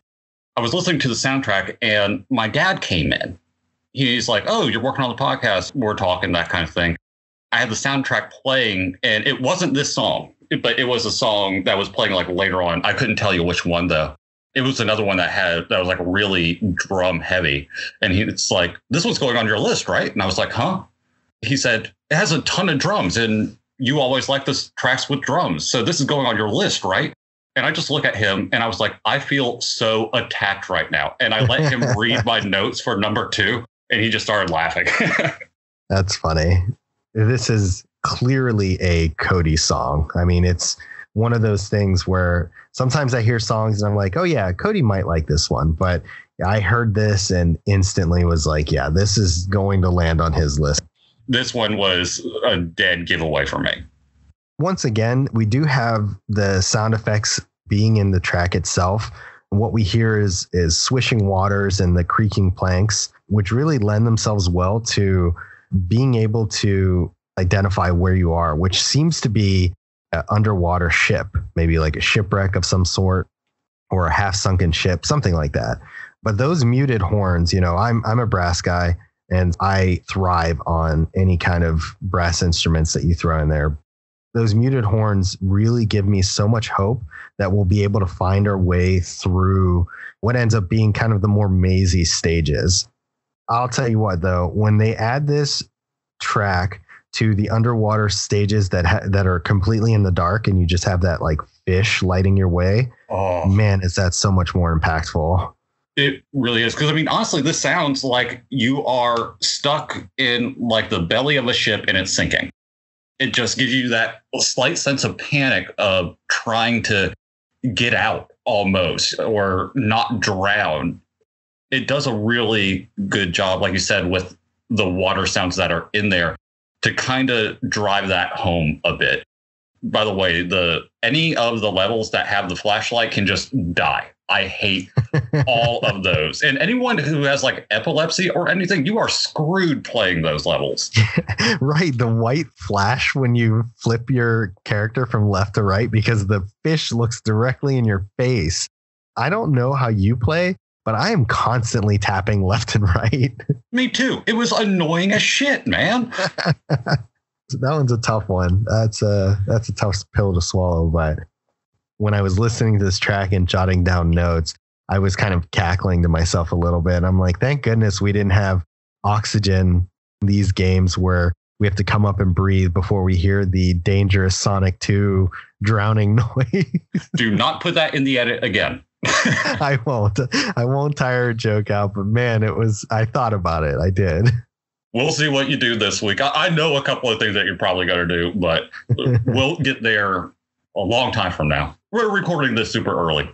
I was listening to the soundtrack, and my dad came in. He's like, "Oh, you're working on the podcast. We're talking," that kind of thing. I had the soundtrack playing, and it wasn't this song, but it was a song that was playing like later on. I couldn't tell you which one, though. It was another one that was like really drum heavy. And it's like, "This one's going on your list, right?" And I was like, "Huh?" He said, "It has a ton of drums, and you always like the tracks with drums. So this is going on your list, right?" And I just look at him and I was like, I feel so attacked right now. And I let him read my notes for number 2, and he just started laughing. That's funny. This is clearly a Cody song. I mean, it's one of those things where sometimes I hear songs and I'm like, oh yeah, Cody might like this one. But I heard this and instantly was like, yeah, this is going to land on his list. This one was a dead giveaway for me. Once again, we do have the sound effects being in the track itself. What we hear is swishing waters and the creaking planks, which really lend themselves well to being able to identify where you are, which seems to be an underwater ship, maybe like a shipwreck of some sort or a half sunken ship, something like that. But those muted horns, I'm a brass guy and I thrive on any kind of brass instruments that you throw in there. Those muted horns really give me so much hope that we'll be able to find our way through what ends up being kind of the more mazy stages. I'll tell you what, though, when they add this track to the underwater stages that are completely in the dark and you just have that like fish lighting your way, oh man, is that so much more impactful. It really is. Because, I mean, honestly, this sounds like you are stuck in like the belly of a ship and it's sinking. It just gives you that slight sense of panic of trying to get out almost or not drown. it does a really good job, like you said, with the water sounds that are in there to kind of drive that home a bit. By the way, any of the levels that have the flashlight can just die. I hate all of those. And anyone who has like epilepsy or anything, you are screwed playing those levels. Right. The white flash when you flip your character from left to right because the fish looks directly in your face. I don't know how you play, but I am constantly tapping left and right. Me too. It was annoying as shit, man. That one's a tough one. That's a tough pill to swallow. But when I was listening to this track and jotting down notes, I was kind of cackling to myself a little bit. I'm like, thank goodness we didn't have oxygen in these games where we have to come up and breathe before we hear the dangerous Sonic 2 drowning noise. Do not put that in the edit again. I won't tire a joke out, but man, I thought about it. I did. We'll see what you do this week. I know a couple of things that you're probably going to do, but we'll get there a long time from now. We're recording this super early.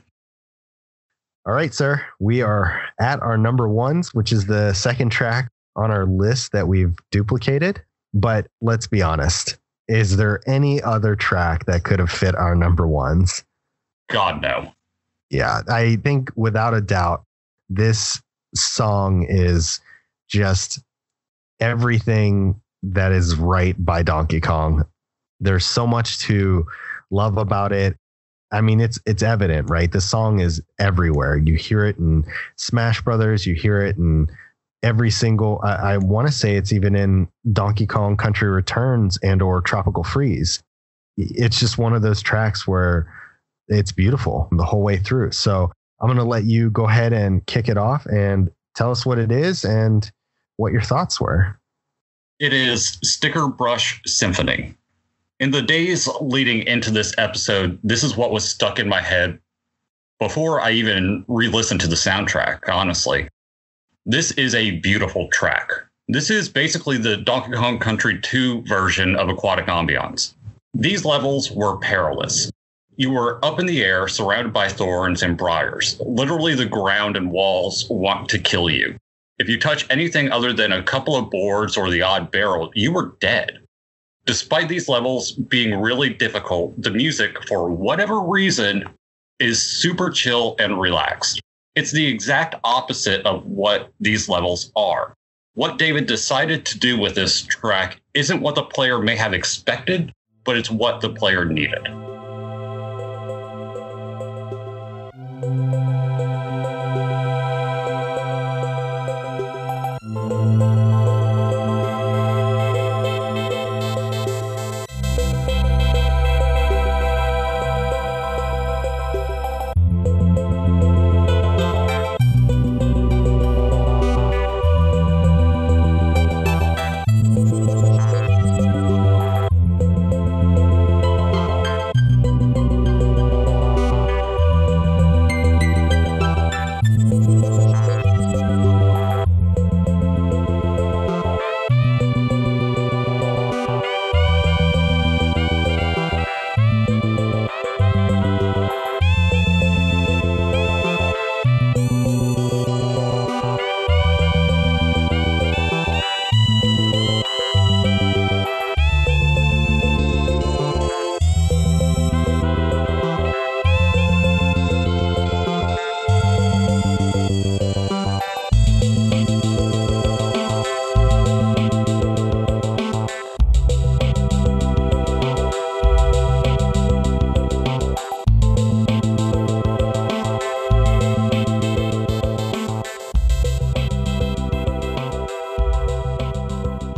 All right, sir. We are at our number ones, which is the second track on our list that we've duplicated. But let's be honest. Is there any other track that could have fit our number ones? God, no. Yeah, I think without a doubt, this song is just everything that is right by Donkey Kong. There's so much to love about it. I mean, it's evident, right? The song is everywhere. You hear it in Smash Brothers. You hear it in every single, I want to say it's even in Donkey Kong Country Returns and or Tropical Freeze. It's just one of those tracks where it's beautiful the whole way through. So I'm going to let you go ahead and kick it off and tell us what it is and what your thoughts were. It is Sticker Brush Symphony. In the days leading into this episode, this is what was stuck in my head before I even re-listened to the soundtrack, honestly. This is a beautiful track. This is basically the Donkey Kong Country 2 version of Aquatic Ambiance. These levels were perilous. You were up in the air, surrounded by thorns and briars. Literally, the ground and walls want to kill you. If you touch anything other than a couple of boards or the odd barrel, you were dead. Despite these levels being really difficult, the music, for whatever reason, is super chill and relaxed. It's the exact opposite of what these levels are. What David decided to do with this track isn't what the player may have expected, but it's what the player needed.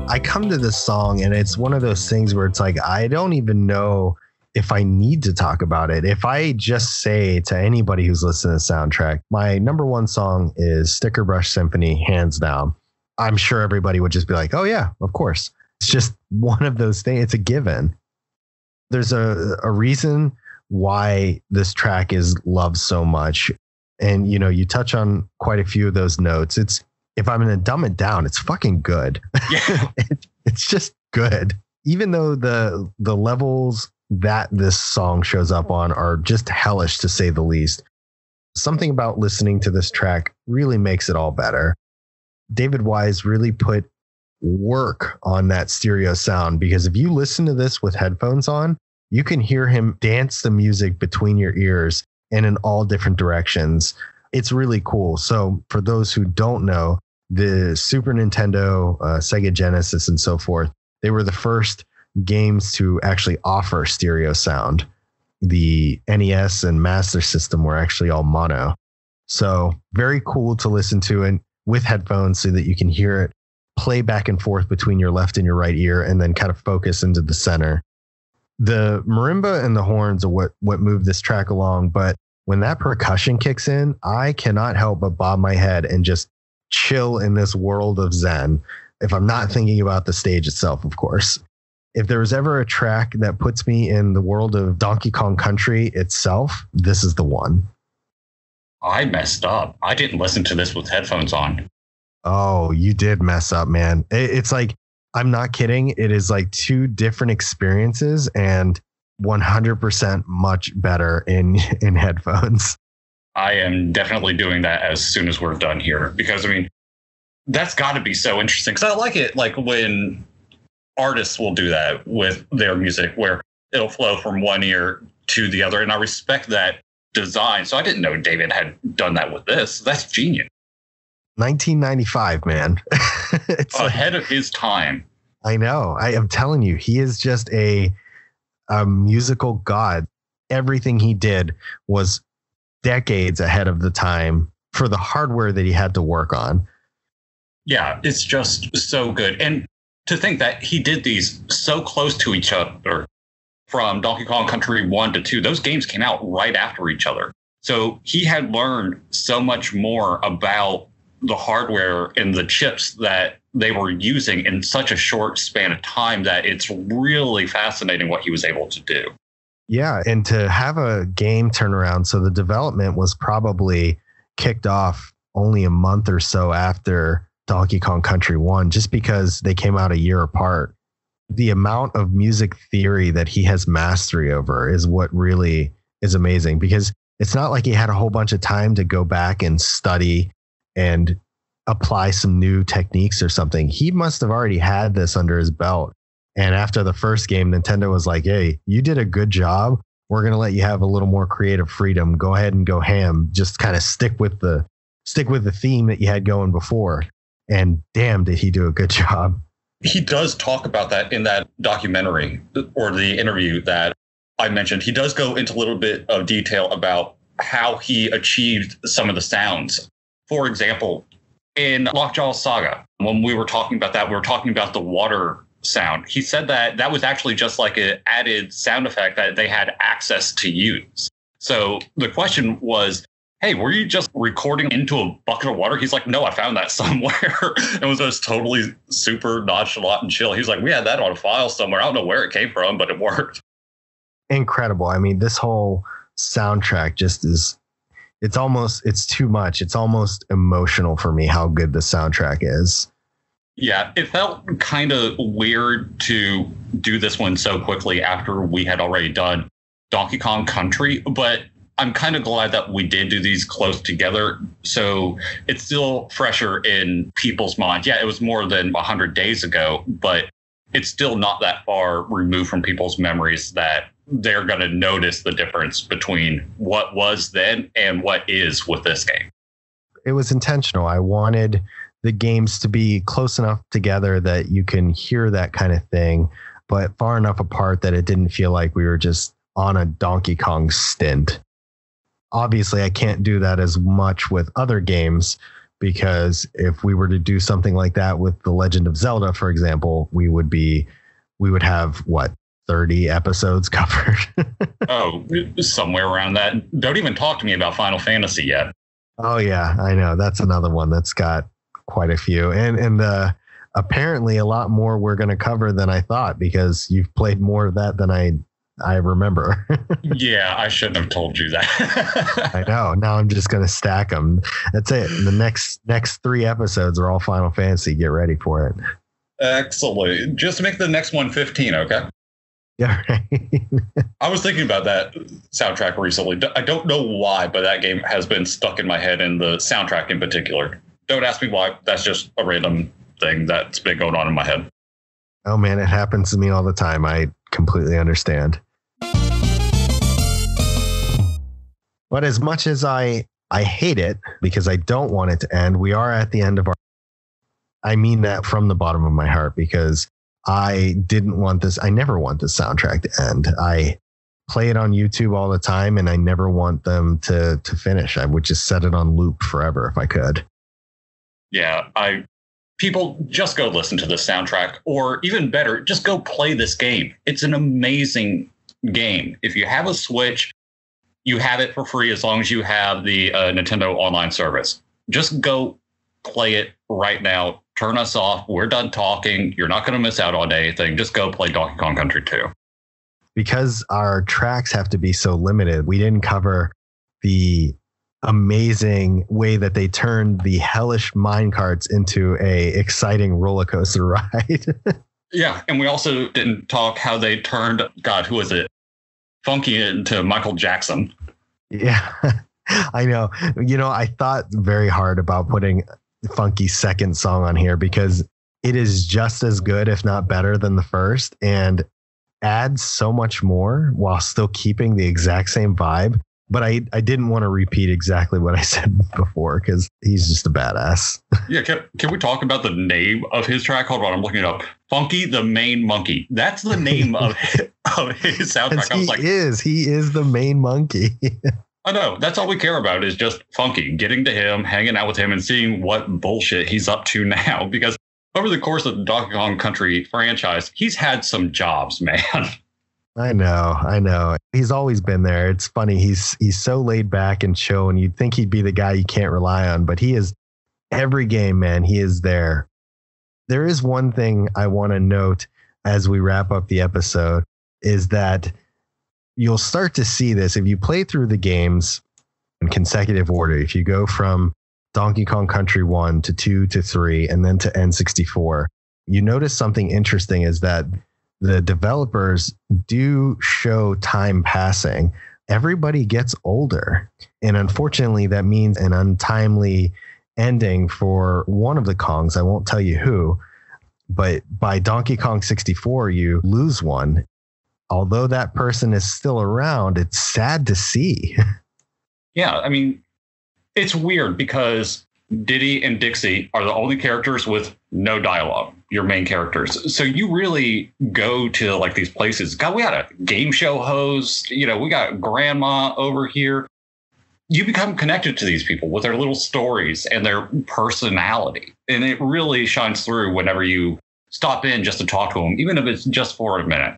I come to this song and it's one of those things where it's like, I don't even know if I need to talk about it. If I just say to anybody who's listening to the soundtrack, my number one song is Sticker Brush Symphony, hands down, I'm sure everybody would just be like, oh yeah, of course. It's just one of those things. It's a given. There's a reason why this track is loved so much. And, you know, you touch on quite a few of those notes. If I'm going to dumb it down, it's fucking good. Yeah. It's just good. Even though the levels that this song shows up on are just hellish, to say the least. something about listening to this track really makes it all better. David Wise really put work on that stereo sound, because if you listen to this with headphones on, you can hear him dance the music between your ears and in all different directions. It's really cool. So for those who don't know, the Super Nintendo, Sega Genesis, and so forth, they were the first games to actually offer stereo sound. The NES and Master System were actually all mono. So very cool to listen to and with headphones so that you can hear it play back and forth between your left and your right ear and then kind of focus into the center. The marimba and the horns are what move this track along. But when that percussion kicks in, I cannot help but bob my head and just chill in this world of Zen. If I'm not thinking about the stage itself, of course. If there was ever a track that puts me in the world of Donkey Kong Country itself, this is the one. I messed up. I didn't listen to this with headphones on. Oh, you did mess up, man. It's like, I'm not kidding. It is like two different experiences and 100% much better in headphones. I am definitely doing that as soon as we're done here, because I mean, that's got to be so interesting. Because I like it, like when artists will do that with their music, where it'll flow from one ear to the other, and I respect that design. So I didn't know David had done that with this. That's genius. 1995, man. It's ahead of his time. I know. I am telling you, he is just a musical god. Everything he did was decades ahead of the time for the hardware that he had to work on. Yeah, it's just so good. And to think that he did these so close to each other, from Donkey Kong Country 1 to 2, those games came out right after each other. So he had learned so much more about the hardware and the chips that they were using in such a short span of time that it's really fascinating what he was able to do. Yeah, and to have a game turnaround, so the development was probably kicked off only a month or so after Donkey Kong Country 1, just because they came out a year apart. The amount of music theory that he has mastery over is what really is amazing, because it's not like he had a whole bunch of time to go back and study and apply some new techniques or something. He must have already had this under his belt. And after the first game, Nintendo was like, hey, you did a good job. We're going to let you have a little more creative freedom. Go ahead and go ham. Just kind of stick with the theme that you had going before. And damn, did he do a good job. He does talk about that in that documentary or the interview that I mentioned. He does go into a little bit of detail about how he achieved some of the sounds. For example, in Lockjaw Saga, when we were talking about that, we were talking about the water sound. He said that that was actually just like an added sound effect that they had access to use. So the question was, hey, were you just recording into a bucket of water? He's like, no, I found that somewhere. It was just totally super nonchalant and chill. He's like, we had that on a file somewhere. I don't know where it came from, but it worked. Incredible. I mean, this whole soundtrack just is, it's too much. It's almost emotional for me how good the soundtrack is. Yeah, it felt kind of weird to do this one so quickly after we had already done Donkey Kong Country, but I'm kind of glad that we did do these close together. So it's still fresher in people's minds. Yeah, it was more than 100 days ago, but it's still not that far removed from people's memories that they're going to notice the difference between what was then and what is with this game. It was intentional. I wanted the games to be close enough together that you can hear that kind of thing, but far enough apart that it didn't feel like we were just on a Donkey Kong stint. Obviously, I can't do that as much with other games, because if we were to do something like that with The Legend of Zelda, for example, we would have what, 30 episodes covered? Oh, somewhere around that. Don't even talk to me about Final Fantasy yet. Oh yeah, I know. That's another one that's got quite a few, and apparently a lot more we're going to cover than I thought, because you've played more of that than I remember. Yeah, I shouldn't have told you that. I know. Now I'm just going to stack them. That's it. The next 3 episodes are all Final Fantasy. Get ready for it. Excellent. Just make the next one 15, okay? Yeah, right. I was thinking about that. soundtrack recently. I don't know why, but that game has been stuck in my head, and the soundtrack in particular. Don't ask me why. That's just a random thing that's been going on in my head. Oh, man, it happens to me all the time. I completely understand. But as much as I hate it because I don't want it to end, we are at the end of our... I mean that from the bottom of my heart, because I didn't want this. I never want this soundtrack to end. I play it on YouTube all the time, and I never want them to finish. I would just set it on loop forever if I could. Yeah, people just go listen to the soundtrack, or even better, just go play this game. It's an amazing game. If you have a Switch, you have it for free as long as you have the Nintendo online service. Just go play it right now. Turn us off. We're done talking. You're not going to miss out on anything. Just go play Donkey Kong Country 2. Because our tracks have to be so limited, we didn't cover the amazing way that they turned the hellish minecarts into a exciting roller coaster ride. Yeah, and we also didn't talk how they turned, God, who was it? Funky into Michael Jackson. Yeah, I know. You know, I thought very hard about putting Funky's second song on here because it is just as good, if not better, than the first, and adds so much more while still keeping the exact same vibe. But I didn't want to repeat exactly what I said before because he's just a badass. Yeah, can we talk about the name of his track? Hold on, I'm looking it up. Funky the Main Monkey. That's the name of his soundtrack. I was he is the main monkey. I know. That's all we care about is just Funky, getting to him, hanging out with him, and seeing what bullshit he's up to now. Because over the course of the Donkey Kong Country franchise, he's had some jobs, man. I know. He's always been there. It's funny. He's so laid back and chill, and you'd think he'd be the guy you can't rely on, but he is every game, man. He is there. There is one thing I want to note as we wrap up the episode is that you'll start to see this if you play through the games in consecutive order. If you go from Donkey Kong Country 1 to 2 to 3 and then to N64, you notice something interesting is that the developers do show time passing. Everybody gets older. And unfortunately, that means an untimely ending for one of the Kongs. I won't tell you who, but by Donkey Kong 64, you lose one. Although that person is still around, it's sad to see. Yeah, I mean, it's weird because Diddy and Dixie are the only characters with no dialogue, your main characters. So you really go to like these places. God, we had a game show host, we got grandma over here. You become connected to these people with their little stories and their personality. And it really shines through whenever you stop in just to talk to them, even if it's just for a minute.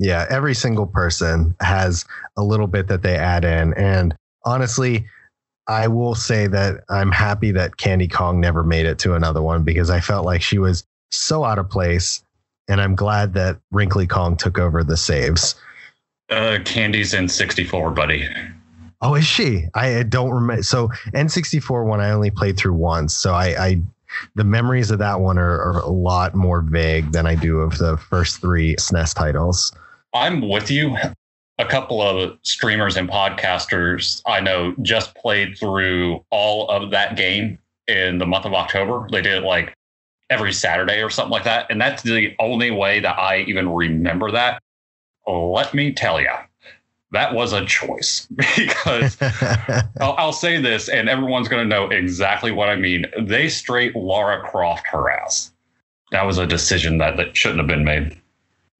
Yeah, every single person has a little bit that they add in. And honestly, I will say that I'm happy that Candy Kong never made it to another one because I felt like she was so out of place. And I'm glad that Wrinkly Kong took over the saves. Candy's in 64, buddy. Oh, is she? I don't remember. So N64 one I only played through once. So I the memories of that one are a lot more vague than I do of the first three SNES titles. I'm with you. A couple of streamers and podcasters I know just played through all of that game in the month of October. They did it like every Saturday or something like that. And that's the only way that I even remember that. Let me tell you, that was a choice because I'll say this and everyone's going to know exactly what I mean. They straight Lara Croft her ass. That was a decision that shouldn't have been made.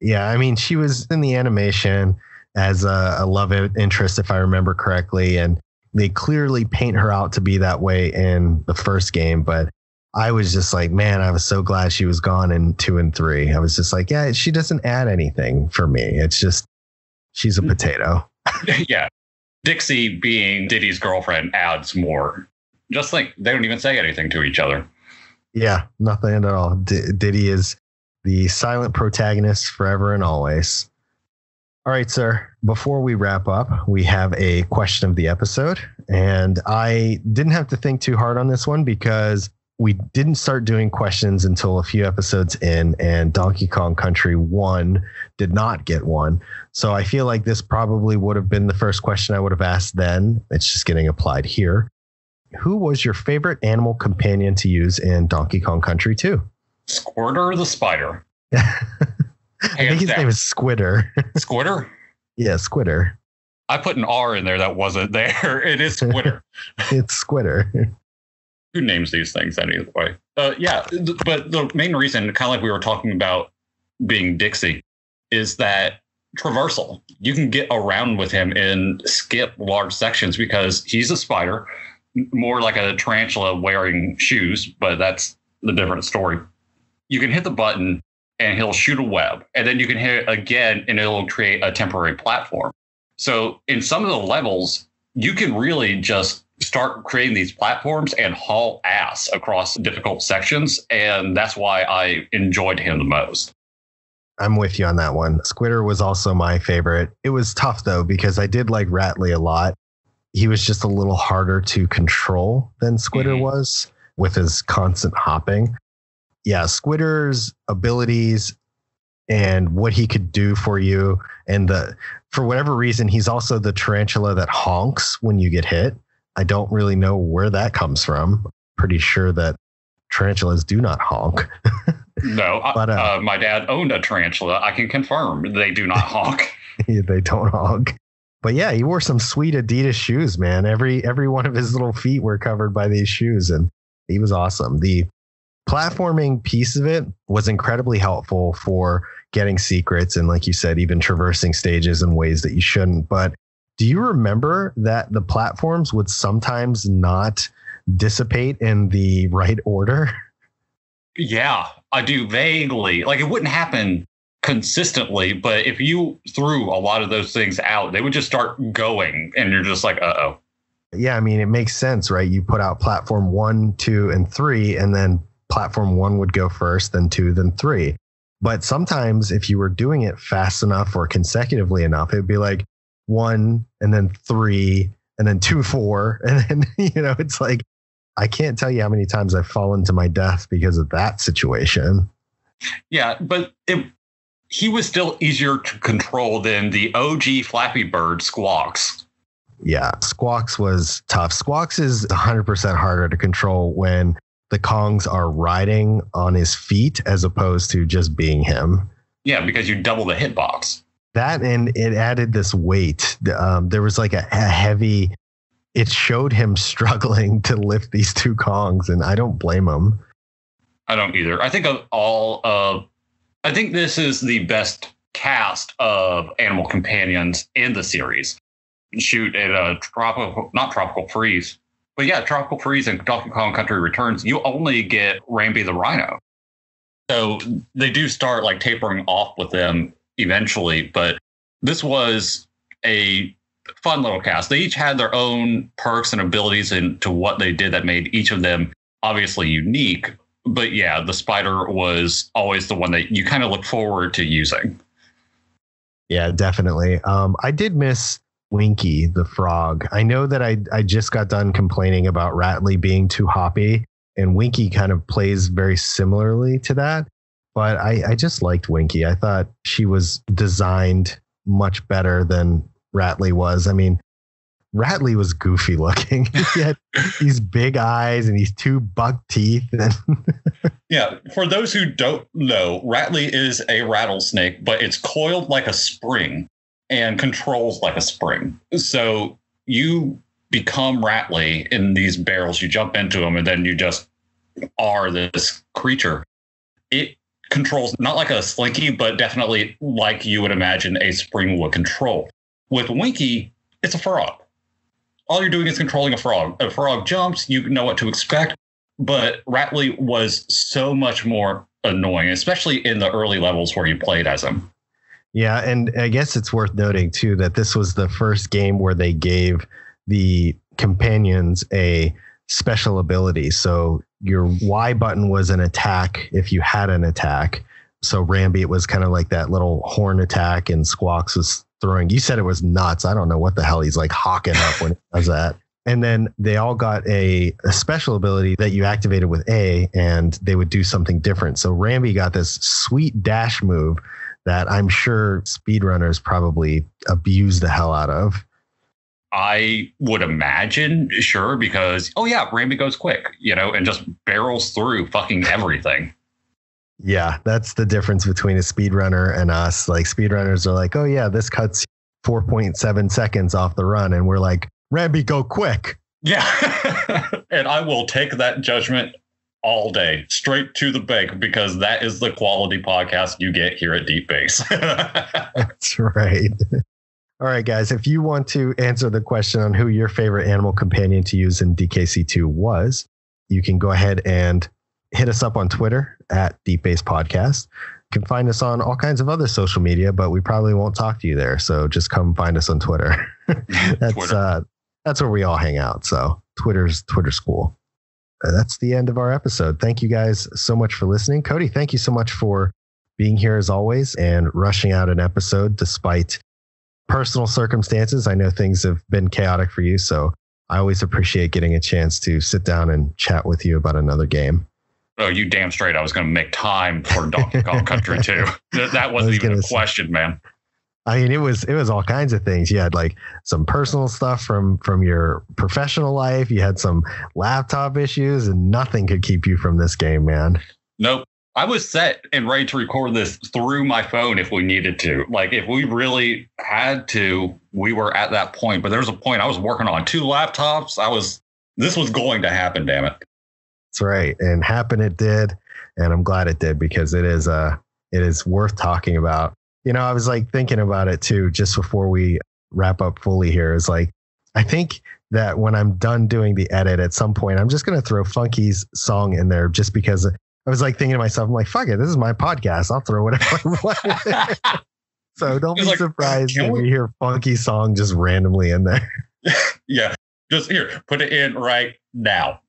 Yeah, I mean, she was in the animation as a love interest, if I remember correctly. And they clearly paint her out to be that way in the first game. But I was just like, man, I was so glad she was gone in 2 and 3. I was just like, yeah, she doesn't add anything for me. It's just, she's a potato. Yeah. Dixie being Diddy's girlfriend adds more. Just like they don't even say anything to each other. Yeah, nothing at all. Diddy is the silent protagonist forever and always. All right, sir. Before we wrap up, we have a question of the episode. And I didn't have to think too hard on this one because we didn't start doing questions until a few episodes in, and Donkey Kong Country 1 did not get one. So I feel like this probably would have been the first question I would have asked then. It's just getting applied here. Who was your favorite animal companion to use in Donkey Kong Country 2? Squirter the spider. I think his name is Squitter. Squitter? Yeah, Squitter. I put an R in there that wasn't there. It is Squitter. It's Squitter. Who names these things anyway? Yeah, but the main reason, kind of like we were talking about being Dixie, is that traversal. You can get around with him and skip large sections because he's a spider, more like a tarantula wearing shoes, but that's the different story. You can hit the button and he'll shoot a web, and then you can hit it again and it'll create a temporary platform. So in some of the levels, you can really just start creating these platforms and haul ass across difficult sections. And that's why I enjoyed him the most. I'm with you on that one. Squitter was also my favorite. It was tough, though, because I did like Ratley a lot. He was just a little harder to control than Squitter was with his constant hopping. Yeah, Squitter's abilities and what he could do for you. And for whatever reason, he's also the tarantula that honks when you get hit. I don't really know where that comes from. Pretty sure that tarantulas do not honk. No, but, my dad owned a tarantula. I can confirm they do not honk. They don't honk. But yeah, he wore some sweet Adidas shoes, man. Every one of his little feet were covered by these shoes, and he was awesome. The platforming piece of it was incredibly helpful for getting secrets and, like you said, even traversing stages in ways that you shouldn't. But do you remember that the platforms would sometimes not dissipate in the right order? Yeah, I do vaguely. Like, it wouldn't happen consistently, but if you threw a lot of those things out, they would just start going, and you're just like, uh-oh. Yeah, I mean, it makes sense, right? You put out platform 1, 2, and 3, and then platform 1 would go first, then 2, then 3. But sometimes if you were doing it fast enough or consecutively enough, it'd be like 1 and then 3 and then 2, 4. And then, it's like, I can't tell you how many times I've fallen to my death because of that situation. Yeah, but he was still easier to control than the OG Flappy Bird Squawks. Yeah, Squawks was tough. Squawks is 100% harder to control when the Kongs are riding on his feet as opposed to just being him. Yeah, because you double the hitbox. That, and it added this weight. There was like a heavy... It showed him struggling to lift these two Kongs, and I don't blame him. I don't either. I think I think this is the best cast of animal companions in the series. Shoot, at not Tropical Freeze, but yeah, Tropical Freeze and Donkey Kong Country Returns, you only get Rambi the Rhino. So they do start like tapering off with them eventually, but this was a fun little cast. They each had their own perks and abilities into what they did that made each of them obviously unique. But yeah, the spider was always the one that you kind of look forward to using. Yeah, definitely. I did miss Winky the frog. I know that I just got done complaining about Ratley being too hoppy, and Winky kind of plays very similarly to that. But I just liked Winky. I thought she was designed much better than Ratley was. I mean, Ratley was goofy looking. He had these big eyes and these two buck teeth. Yeah, for those who don't know, Ratley is a rattlesnake, but it's coiled like a spring and controls like a spring. So you become Ratley in these barrels. You jump into them, and then you just are this creature. It controls not like a slinky, but definitely like you would imagine a spring would control. With Winky, it's a frog. All you're doing is controlling a frog. A frog jumps, you know what to expect. But Ratley was so much more annoying, especially in the early levels where you played as him. Yeah, and I guess it's worth noting, too, that this was the first game where they gave the companions a special ability. So your Y button was an attack if you had an attack. So Rambi, it was kind of like that little horn attack, and Squawks was throwing. You said it was nuts. I don't know what the hell he's like hawking up when he does that. And then they all got a special ability that you activated with A, and they would do something different. So Rambi got this sweet dash move that I'm sure speedrunners probably abuse the hell out of. I would imagine, sure, because, oh yeah, Rambi goes quick, and just barrels through fucking everything. Yeah, that's the difference between a speedrunner and us. Like, speedrunners are like, oh yeah, this cuts 4.7 seconds off the run. And we're like, Rambi, go quick. Yeah. And I will take that judgment all day, straight to the bank, because that is the quality podcast you get here at Deep Base. That's right. All right, guys, if you want to answer the question on who your favorite animal companion to use in DKC2 was, you can go ahead and hit us up on Twitter at Deep Base Podcast. You can find us on all kinds of other social media, but we probably won't talk to you there. So just come find us on Twitter. That's where we all hang out. So Twitter's cool. That's the end of our episode. Thank you guys so much for listening. Cody, thank you so much for being here as always and rushing out an episode despite personal circumstances. I know things have been chaotic for you, so I always appreciate getting a chance to sit down and chat with you about another game. Oh, you damn straight. I was going to make time for Donkey Kong Country 2. That wasn't even a question, man. I mean, it was all kinds of things. You had like some personal stuff from your professional life. You had some laptop issues, and nothing could keep you from this game, man. Nope. I was set and ready to record this through my phone if we needed to. Like, if we really had to, we were at that point. But there was a point I was working on 2 laptops. This was going to happen, damn it. That's right. And happen it did. And I'm glad it did, because it is worth talking about. I was like thinking about it too, just before we wrap up fully here. Is like, I think that when I'm done doing the edit at some point, I'm just going to throw Funky's song in there, just because I was like thinking to myself, I'm like, fuck it, this is my podcast. I'll throw whatever I want. So don't be surprised if you hear Funky's song just randomly in there. Yeah. Just here, put it in right now.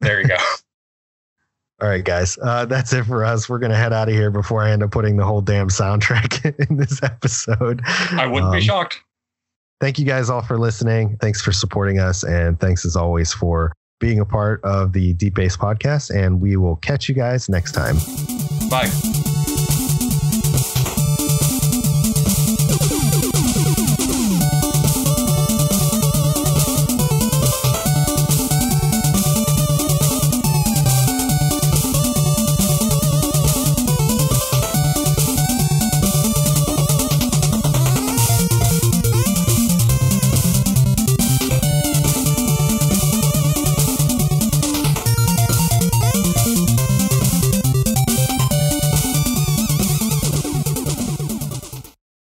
There you go. All right, guys. That's it for us. We're going to head out of here before I end up putting the whole damn soundtrack in this episode. I wouldn't be shocked. Thank you guys all for listening. Thanks for supporting us. And thanks as always for being a part of the Deep Base podcast. And we will catch you guys next time. Bye.